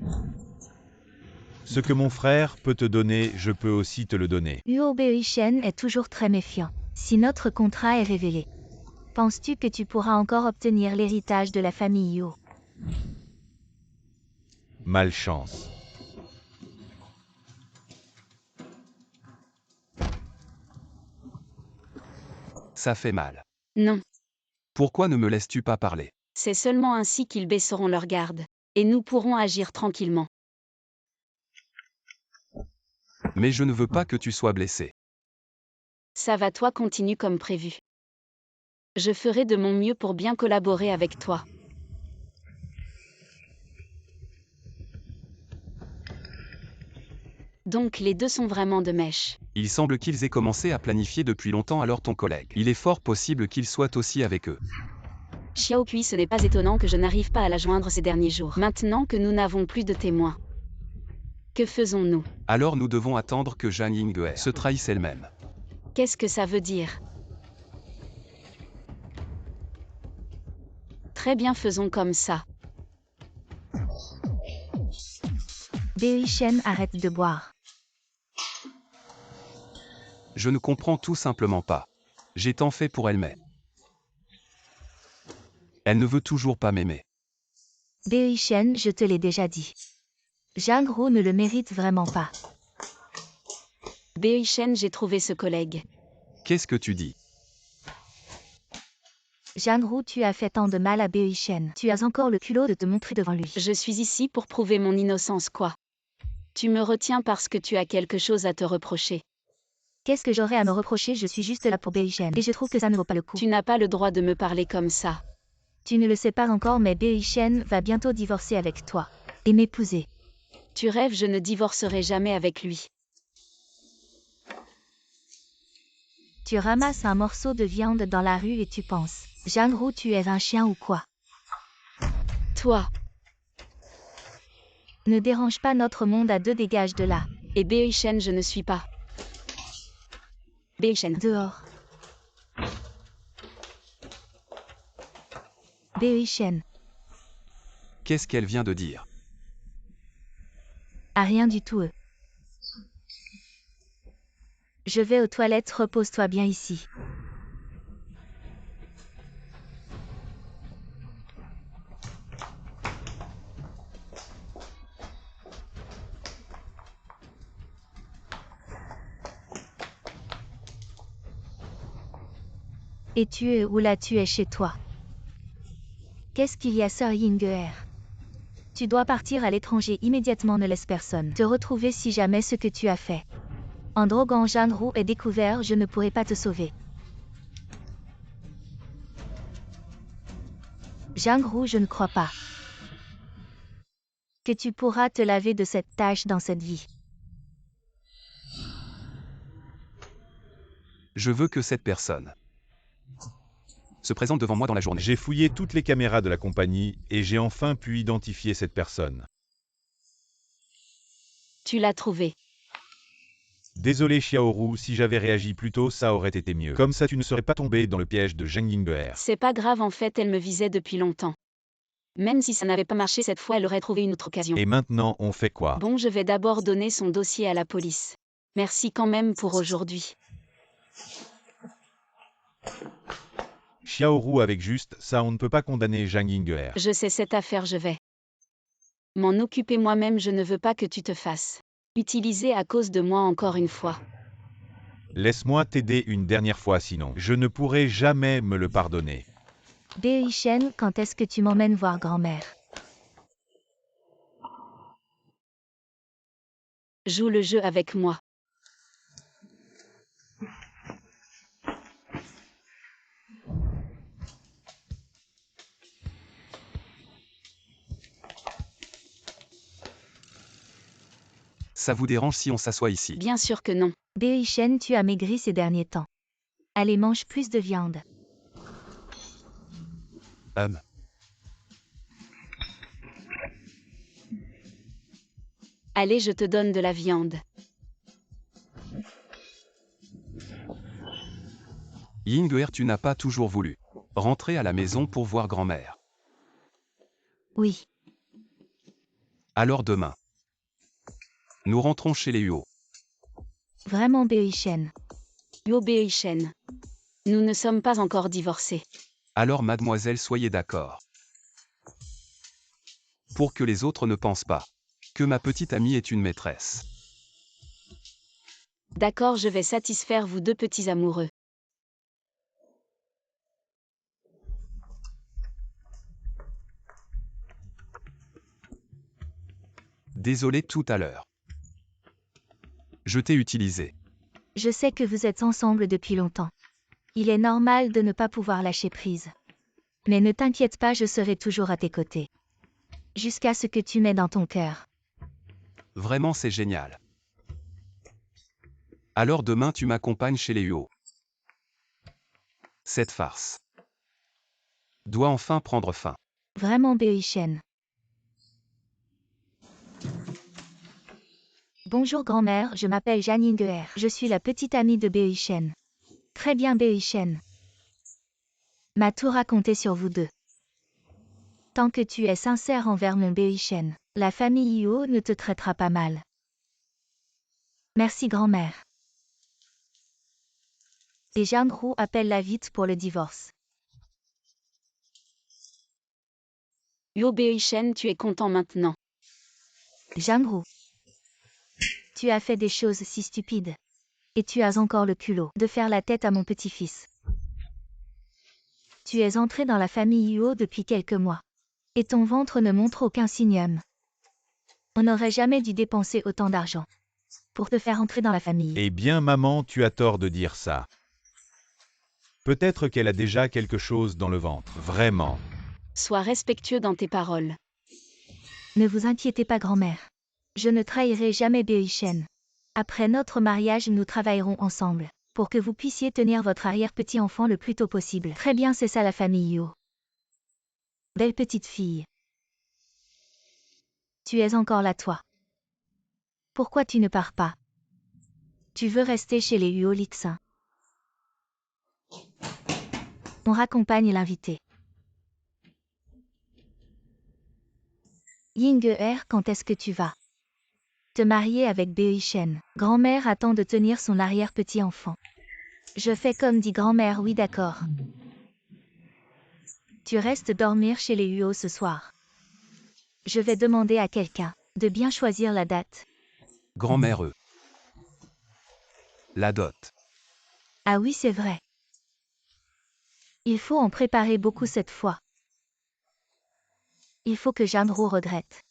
Ce que mon frère peut te donner, je peux aussi te le donner. Huo Beoi-shen est toujours très méfiant. Si notre contrat est révélé, penses-tu que tu pourras encore obtenir l'héritage de la famille Yo? Malchance. Ça fait mal. Non, Pourquoi ne me laisses-tu pas parler? c'est seulement ainsi qu'ils baisseront leur garde. Et nous pourrons agir tranquillement. Mais je ne veux pas que tu sois blessé. Ça va, toi, continue comme prévu. Je ferai de mon mieux pour bien collaborer avec toi. Donc les deux sont vraiment de mèche. Il semble qu'ils aient commencé à planifier depuis longtemps alors ton collègue. Il est fort possible qu'il soit aussi avec eux. Xiao Kui, ce n'est pas étonnant que je n'arrive pas à la joindre ces derniers jours. Maintenant que nous n'avons plus de témoins. Que faisons-nous? Alors nous devons attendre que Zhang Yingguer se trahisse elle-même. Qu'est-ce que ça veut dire? Très bien, faisons comme ça. Bei Shen arrête de boire. Je ne comprends tout simplement pas. J'ai tant fait pour elle, mais elle ne veut toujours pas m'aimer. Bei Shen, je te l'ai déjà dit. Zhang Ru ne le mérite vraiment pas. Bei Shen, j'ai trouvé ce collègue. Qu'est-ce que tu dis? Zhang Ru, tu as fait tant de mal à Bei Shen. Tu as encore le culot de te montrer devant lui. Je suis ici pour prouver mon innocence, quoi. Tu me retiens parce que tu as quelque chose à te reprocher. Qu'est-ce que j'aurais à me reprocher? Je suis juste là pour Bei Shen. Et je trouve que ça ne vaut pas le coup. Tu n'as pas le droit de me parler comme ça. Tu ne le sais pas encore, mais Bei Shen va bientôt divorcer avec toi. Et m'épouser. Tu rêves, je ne divorcerai jamais avec lui. Tu ramasses un morceau de viande dans la rue et tu penses, Zhang Ru, tu es un chien ou quoi? Toi. Ne dérange pas notre monde à deux, dégage de là. Et Bei Shen, je ne suis pas. Bei Shen. Dehors. Bei Shen. Qu'est-ce qu'elle vient de dire? Ah, rien du tout. Je vais aux toilettes, repose-toi bien ici. Et tu es où là? Tu es chez toi. Qu'est-ce qu'il y a, sœur Yingguer? Tu dois partir à l'étranger immédiatement, ne laisse personne te retrouver si jamais ce que tu as fait. En droguant Zhang Ru est découvert, je ne pourrai pas te sauver. Zhang Ru, je ne crois pas que tu pourras te laver de cette tâche dans cette vie. Je veux que cette personne se présente devant moi dans la journée. J'ai fouillé toutes les caméras de la compagnie et j'ai enfin pu identifier cette personne. Tu l'as trouvé. Désolé Xiaoru, si j'avais réagi plus tôt, ça aurait été mieux. Comme ça, tu ne serais pas tombé dans le piège de Zhang Yingguer. C'est pas grave, en fait, elle me visait depuis longtemps. Même si ça n'avait pas marché cette fois, elle aurait trouvé une autre occasion. Et maintenant, on fait quoi? Bon, je vais d'abord donner son dossier à la police. Merci quand même pour aujourd'hui. Xiaoru, avec juste ça, on ne peut pas condamner Zhang Yingguer. Je sais cette affaire, je vais m'en occuper moi-même, je ne veux pas que tu te fasses utiliser à cause de moi encore une fois. Laisse-moi t'aider une dernière fois, sinon je ne pourrai jamais me le pardonner. Bei Shen, quand est-ce que tu m'emmènes voir grand-mère? Joue le jeu avec moi. Ça vous dérange si on s'assoit ici? Bien sûr que non. Bei Shen, tu as maigri ces derniers temps. Allez, mange plus de viande. Allez, je te donne de la viande. Yingguer, tu n'as pas toujours voulu rentrer à la maison pour voir grand-mère. Oui. Alors demain, nous rentrons chez les Huo. Vraiment, Bei Shen. Yo Bei Shen. Nous ne sommes pas encore divorcés. Alors mademoiselle, soyez d'accord. Pour que les autres ne pensent pas que ma petite amie est une maîtresse. D'accord, je vais satisfaire vous deux petits amoureux. Désolé tout à l'heure. Je t'ai utilisé. Je sais que vous êtes ensemble depuis longtemps. Il est normal de ne pas pouvoir lâcher prise. Mais ne t'inquiète pas, je serai toujours à tes côtés. Jusqu'à ce que tu m'aies dans ton cœur. Vraiment c'est génial. Alors demain tu m'accompagnes chez les Huo. Cette farce doit enfin prendre fin. Vraiment Beoishen. Bonjour grand-mère, je m'appelle Jeanne Inger. Je suis la petite amie de Beoishen. Très bien Beoishen. M'a tout raconté sur vous deux. Tant que tu es sincère envers mon Beoishen, la famille Huo ne te traitera pas mal. Merci grand-mère. Et Jang-Ru appelle-la vite pour le divorce. Yo Beoishen, tu es content maintenant. Jang-Ru. Tu as fait des choses si stupides. Et tu as encore le culot de faire la tête à mon petit-fils. Tu es entré dans la famille Huo depuis quelques mois. Et ton ventre ne montre aucun signe. On n'aurait jamais dû dépenser autant d'argent pour te faire entrer dans la famille. Eh bien maman, tu as tort de dire ça. Peut-être qu'elle a déjà quelque chose dans le ventre, vraiment. Sois respectueux dans tes paroles. Ne vous inquiétez pas grand-mère. Je ne trahirai jamais Beoishen. Après notre mariage, nous travaillerons ensemble, pour que vous puissiez tenir votre arrière-petit-enfant le plus tôt possible. Très bien, c'est ça la famille Huo. Belle petite fille. Tu es encore là toi. Pourquoi tu ne pars pas? Tu veux rester chez les Huo Lixin? On raccompagne l'invité. Ying-er, quand est-ce que tu vas te marier avec Beoishen? Grand-mère attend de tenir son arrière-petit-enfant. Je fais comme dit grand-mère, oui d'accord. Tu restes dormir chez les Huo ce soir. Je vais demander à quelqu'un de bien choisir la date. Grand-mère la dot. Ah oui, c'est vrai. Il faut en préparer beaucoup cette fois. Il faut que Jang-Ru regrette.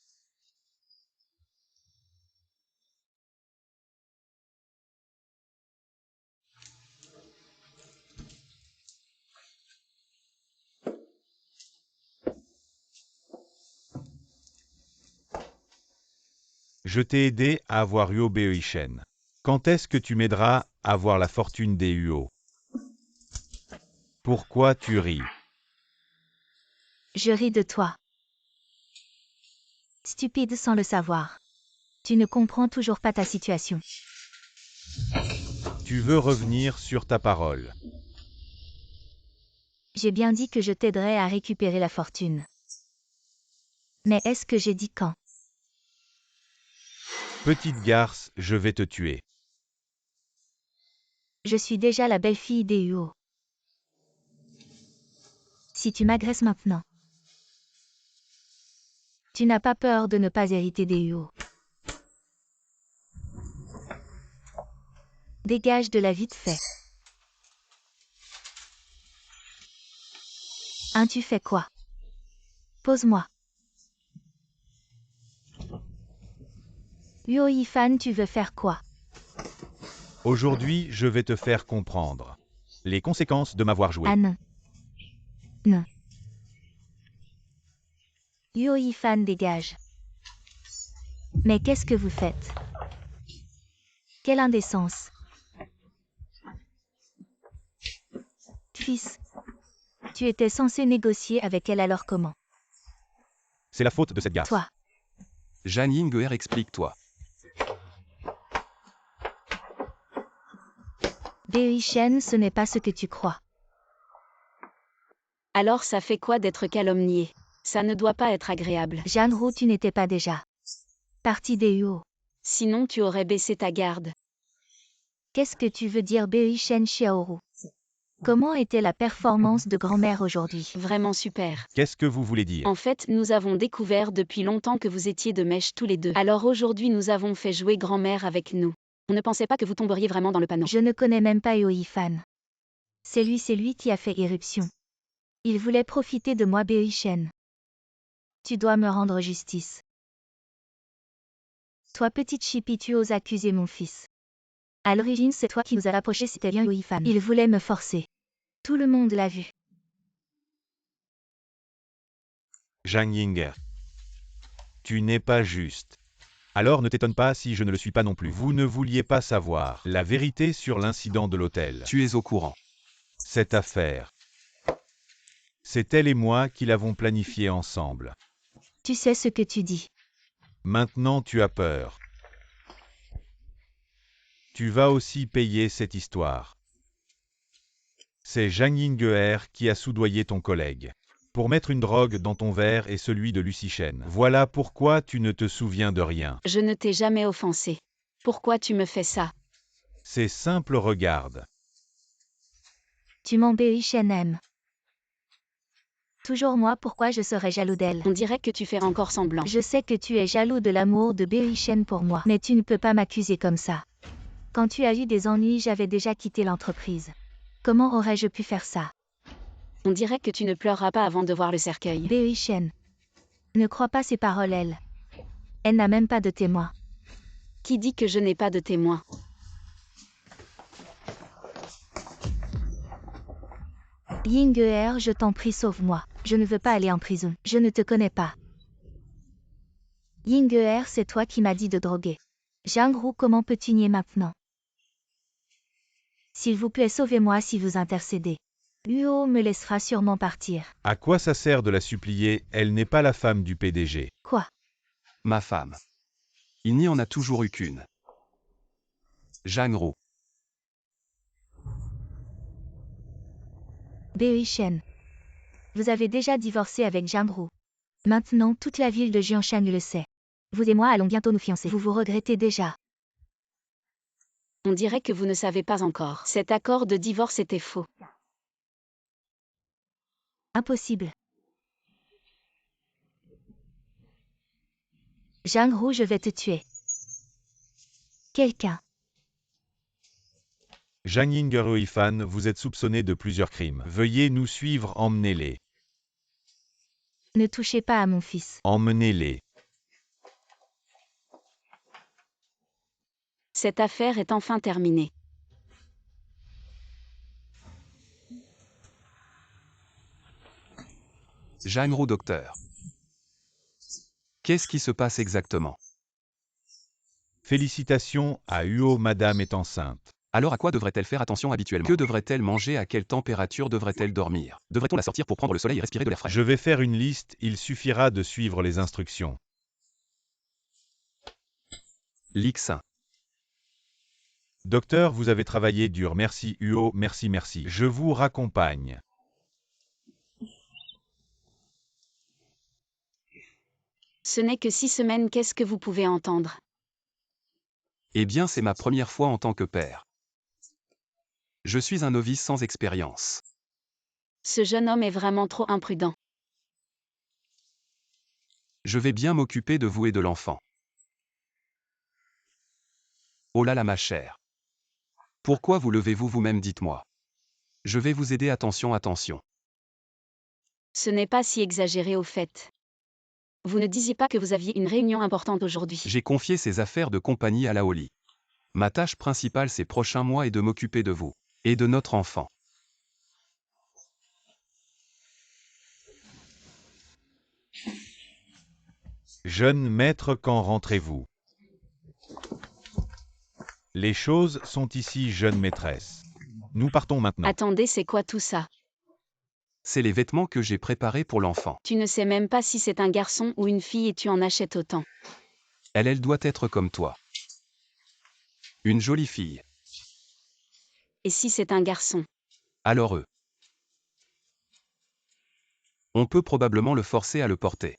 Je t'ai aidé à avoir Huo Beoishen. Quand est-ce que tu m'aideras à avoir la fortune des Huo? Pourquoi tu ris? Je ris de toi. Stupide sans le savoir. Tu ne comprends toujours pas ta situation. Tu veux revenir sur ta parole. J'ai bien dit que je t'aiderais à récupérer la fortune. Mais est-ce que j'ai dit quand? Petite garce, je vais te tuer. Je suis déjà la belle-fille des Huo. Si tu m'agresses maintenant, tu n'as pas peur de ne pas hériter des Huo. Dégage de la vite fait. Hein, tu fais quoi? Pose-moi. Huo Yifan, tu veux faire quoi? Aujourd'hui, je vais te faire comprendre les conséquences de m'avoir joué. Ah non. Non. Huo Yifan, dégage. Mais qu'est-ce que vous faites? Quelle indécence. Fils, tu étais censé négocier avec elle, alors comment? C'est la faute de cette garce. Toi. Jeanne Inger, explique-toi. Beoishen, ce n'est pas ce que tu crois. Alors ça fait quoi d'être calomnié? Ça ne doit pas être agréable. Jang-Ru, tu n'étais pas déjà partie des Huo. Sinon tu aurais baissé ta garde. Qu'est-ce que tu veux dire Beoishen Xiaoru? Comment était la performance de grand-mère aujourd'hui? Vraiment super. Qu'est-ce que vous voulez dire? En fait, nous avons découvert depuis longtemps que vous étiez de mèche tous les deux. Alors aujourd'hui nous avons fait jouer grand-mère avec nous. On ne pensait pas que vous tomberiez vraiment dans le panneau. Je ne connais même pas Huo Yifan. C'est lui qui a fait éruption. Il voulait profiter de moi Beoishen. Tu dois me rendre justice. Toi petite chipie, tu oses accuser mon fils. À l'origine c'est toi qui nous as rapprochés, c'était bien Yuifan. Il voulait me forcer. Tout le monde l'a vu. Zhang Yinger. Tu n'es pas juste. Alors ne t'étonne pas si je ne le suis pas non plus. Vous ne vouliez pas savoir la vérité sur l'incident de l'hôtel. Tu es au courant. Cette affaire. C'est elle et moi qui l'avons planifiée ensemble. Tu sais ce que tu dis. Maintenant tu as peur. Tu vas aussi payer cette histoire. C'est Zhang Ying'er qui a soudoyé ton collègue. Pour mettre une drogue dans ton verre et celui de Lucy Chen. Voilà pourquoi tu ne te souviens de rien. Je ne t'ai jamais offensé. Pourquoi tu me fais ça? C'est simple, regarde. Tu m'embellis, Chen. Toujours moi, pourquoi je serais jaloux d'elle? On dirait que tu fais encore semblant. Je sais que tu es jaloux de l'amour de Bei-Shen pour moi, mais tu ne peux pas m'accuser comme ça. Quand tu as eu des ennuis, j'avais déjà quitté l'entreprise. Comment aurais-je pu faire ça? On dirait que tu ne pleureras pas avant de voir le cercueil. Bei-Shen. Ne crois pas ces paroles, elle. Elle n'a même pas de témoin. Qui dit que je n'ai pas de témoin? Ying'er, je t'en prie, sauve-moi. Je ne veux pas aller en prison. Je ne te connais pas. Ying'er, c'est toi qui m'as dit de droguer. Zhang, comment peux-tu nier maintenant? S'il vous plaît, sauvez-moi si vous intercédez. Luo me laissera sûrement partir. À quoi ça sert de la supplier? Elle n'est pas la femme du PDG. Quoi? Ma femme. Il n'y en a toujours eu qu'une. Zhang. Bei-Shen. Vous avez déjà divorcé avec Zhang. Maintenant, toute la ville de Jianshan le sait. Vous et moi allons bientôt nous fiancer. Vous vous regrettez déjà. On dirait que vous ne savez pas encore. Cet accord de divorce était faux. Impossible. Zhang, je vais te tuer. Quelqu'un. Zhang Ying'er Ifan, vous êtes soupçonné de plusieurs crimes. Veuillez nous suivre, emmenez-les. Ne touchez pas à mon fils. Emmenez-les. Cette affaire est enfin terminée. Zhang, docteur. Qu'est-ce qui se passe exactement? Félicitations à Huo, madame est enceinte. Alors à quoi devrait-elle faire attention habituellement? Que devrait-elle manger? À quelle température devrait-elle dormir? Devrait-on la sortir pour prendre le soleil et respirer de l'air frais? Je vais faire une liste, il suffira de suivre les instructions. Lixin. Docteur, vous avez travaillé dur, merci Huo, merci. Je vous raccompagne. Ce n'est que 6 semaines, qu'est-ce que vous pouvez entendre? Eh bien, c'est ma première fois en tant que père. Je suis un novice sans expérience. Ce jeune homme est vraiment trop imprudent. Je vais bien m'occuper de vous et de l'enfant. Oh là là, ma chère. Pourquoi vous levez-vous vous-même, dites-moi. Je vais vous aider, attention. Ce n'est pas si exagéré au fait. Vous ne disiez pas que vous aviez une réunion importante aujourd'hui. J'ai confié ces affaires de compagnie à Laoli. Ma tâche principale ces prochains mois est de m'occuper de vous et de notre enfant. Jeune maître, quand rentrez-vous? Les choses sont ici, jeune maîtresse. Nous partons maintenant. Attendez, c'est quoi tout ça? C'est les vêtements que j'ai préparés pour l'enfant. Tu ne sais même pas si c'est un garçon ou une fille et tu en achètes autant. Elle doit être comme toi. Une jolie fille. Et si c'est un garçon? Alors on peut probablement le forcer à le porter.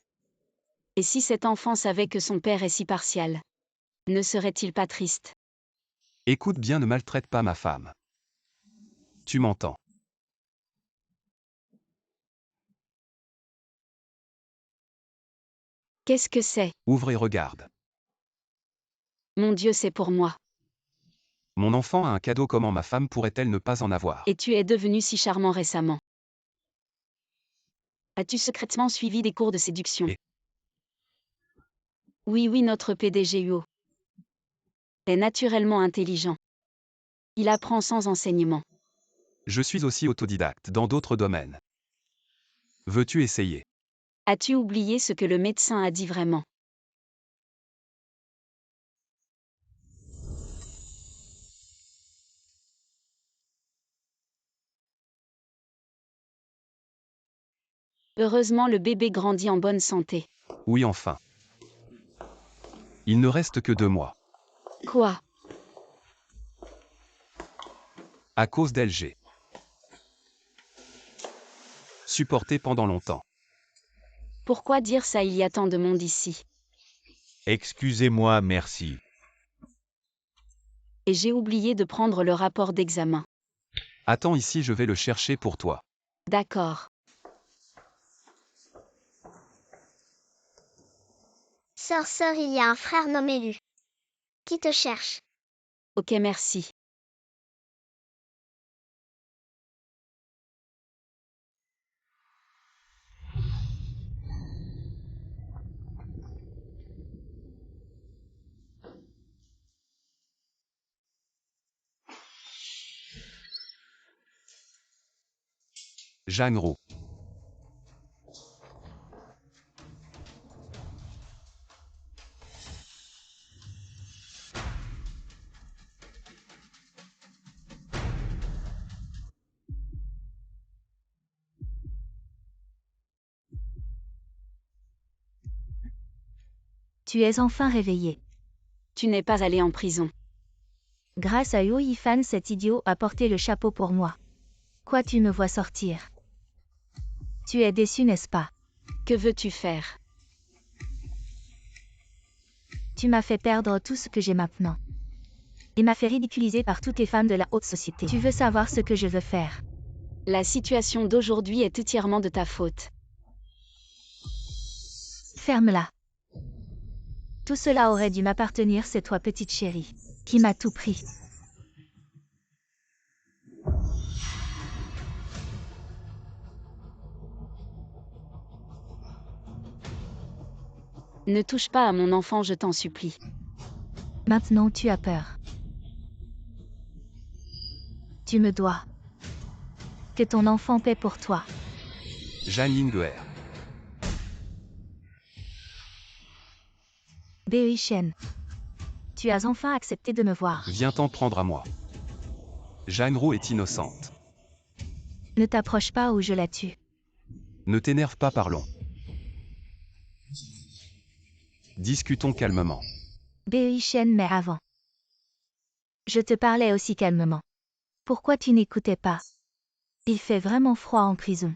Et si cet enfant savait que son père est si partial? Ne serait-il pas triste? Écoute bien, ne maltraite pas ma femme. Tu m'entends? Qu'est-ce que c'est? Ouvre et regarde. Mon Dieu, c'est pour moi. Mon enfant a un cadeau, comment ma femme pourrait-elle ne pas en avoir? Et tu es devenu si charmant récemment. As-tu secrètement suivi des cours de séduction? Et- Oui, notre PDG Huo. est naturellement intelligent. Il apprend sans enseignement. Je suis aussi autodidacte dans d'autres domaines. Veux-tu essayer? As-tu oublié ce que le médecin a dit vraiment? Heureusement, le bébé grandit en bonne santé. Oui, enfin. Il ne reste que 2 mois. Quoi? À cause d'LG. Supporté pendant longtemps. Pourquoi dire ça, il y a tant de monde ici? Excusez-moi, merci. Et j'ai oublié de prendre le rapport d'examen. Attends ici, je vais le chercher pour toi. D'accord. Sœur, il y a un frère nommé Lu. Qui te cherche? Ok, merci. Jang-Ru. Tu es enfin réveillé. Tu n'es pas allé en prison. Grâce à Yoifan, cet idiot a porté le chapeau pour moi. Quoi, tu me vois sortir? Tu es déçu, n'est-ce pas? Que veux-tu faire? Tu m'as fait perdre tout ce que j'ai maintenant. Et m'a fait ridiculiser par toutes les femmes de la haute société. Tu veux savoir ce que je veux faire? La situation d'aujourd'hui est entièrement de ta faute. Ferme-la. Tout cela aurait dû m'appartenir, c'est toi, petite chérie, qui m'a tout pris. Ne touche pas à mon enfant, je t'en supplie. Maintenant tu as peur. Tu me dois. Que ton enfant paie pour toi. Jan Ying'er. Bei-Shen. Tu as enfin accepté de me voir. Viens t'en prendre à moi. Jang-Ru est innocente. Ne t'approche pas ou je la tue. Ne t'énerve pas, parlons. Discutons calmement. Bei-Shen, mais avant. Je te parlais aussi calmement. Pourquoi tu n'écoutais pas? Il fait vraiment froid en prison.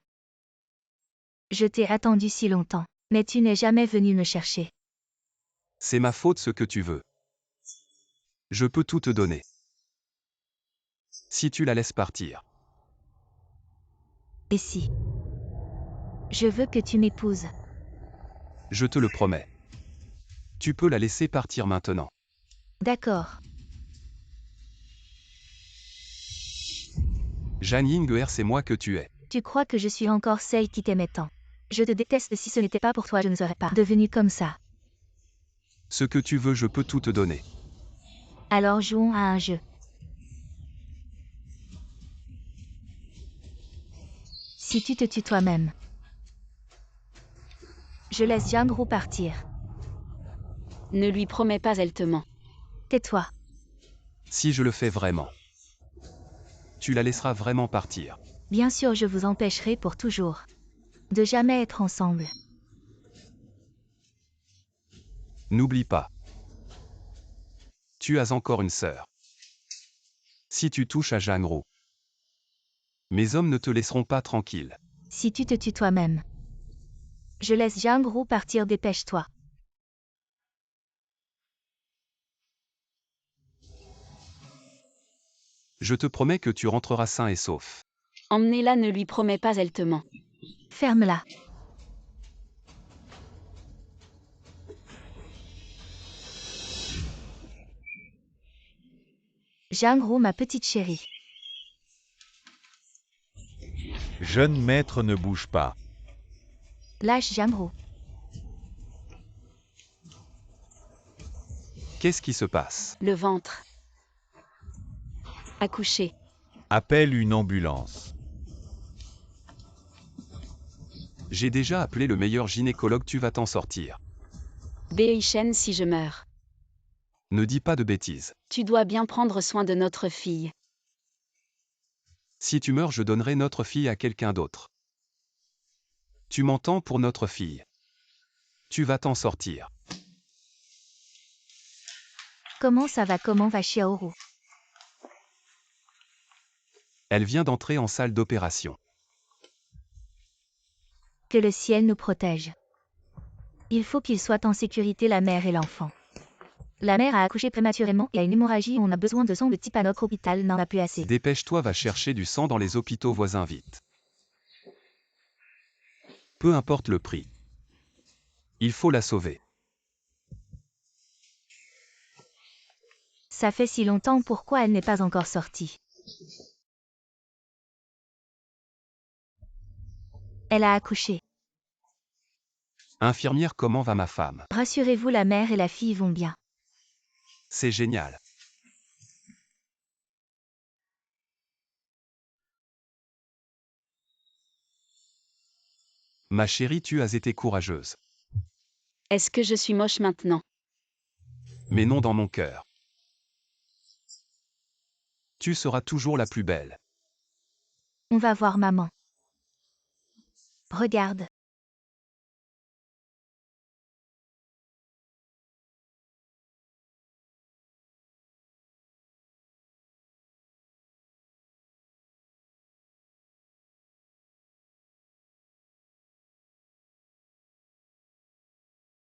Je t'ai attendu si longtemps, mais tu n'es jamais venu me chercher. C'est ma faute ce que tu veux. Je peux tout te donner. Si tu la laisses partir. Et si? Je veux que tu m'épouses. Je te le promets. Tu peux la laisser partir maintenant. D'accord. Jan Ying'er, c'est moi que tu es. Tu crois que je suis encore celle qui t'aimait tant? Je te déteste, si ce n'était pas pour toi, je ne serais pas devenue comme ça. Ce que tu veux, je peux tout te donner. Alors jouons à un jeu. Si tu te tues toi-même, je laisse Jang-Ru partir. Ne lui promets pas, elle te ment. Tais-toi. Si je le fais vraiment. Tu la laisseras vraiment partir. Bien sûr, je vous empêcherai pour toujours de jamais être ensemble. N'oublie pas. Tu as encore une sœur. Si tu touches à Jang-Ru, mes hommes ne te laisseront pas tranquille. Si tu te tues toi-même, je laisse Jang-Ru partir, dépêche-toi. Je te promets que tu rentreras sain et sauf. Emmenez-la, ne lui promets pas, elle te ment. Ferme-la. Jang-Ru, ma petite chérie. Jeune maître, ne bouge pas. Lâche Jang-Ru. Qu'est-ce qui se passe? Le ventre. Accoucher. Appelle une ambulance. J'ai déjà appelé le meilleur gynécologue, tu vas t'en sortir. Beichen si je meurs. Ne dis pas de bêtises. Tu dois bien prendre soin de notre fille. Si tu meurs, je donnerai notre fille à quelqu'un d'autre. Tu m'entends, pour notre fille. Tu vas t'en sortir. Comment va Xiaoru? Elle vient d'entrer en salle d'opération. Que le ciel nous protège. Il faut qu'ils soient en sécurité, la mère et l'enfant. La mère a accouché prématurément et a une hémorragie, on a besoin de sang de type à notre hôpital n'en a plus assez. Dépêche-toi, va chercher du sang dans les hôpitaux voisins vite. Peu importe le prix. Il faut la sauver. Ça fait si longtemps, pourquoi elle n'est pas encore sortie? Elle a accouché. Infirmière, comment va ma femme? Rassurez-vous, la mère et la fille vont bien. C'est génial. Ma chérie, tu as été courageuse. Est-ce que je suis moche maintenant? Mais non, dans mon cœur. Tu seras toujours la plus belle. On va voir maman. Regarde.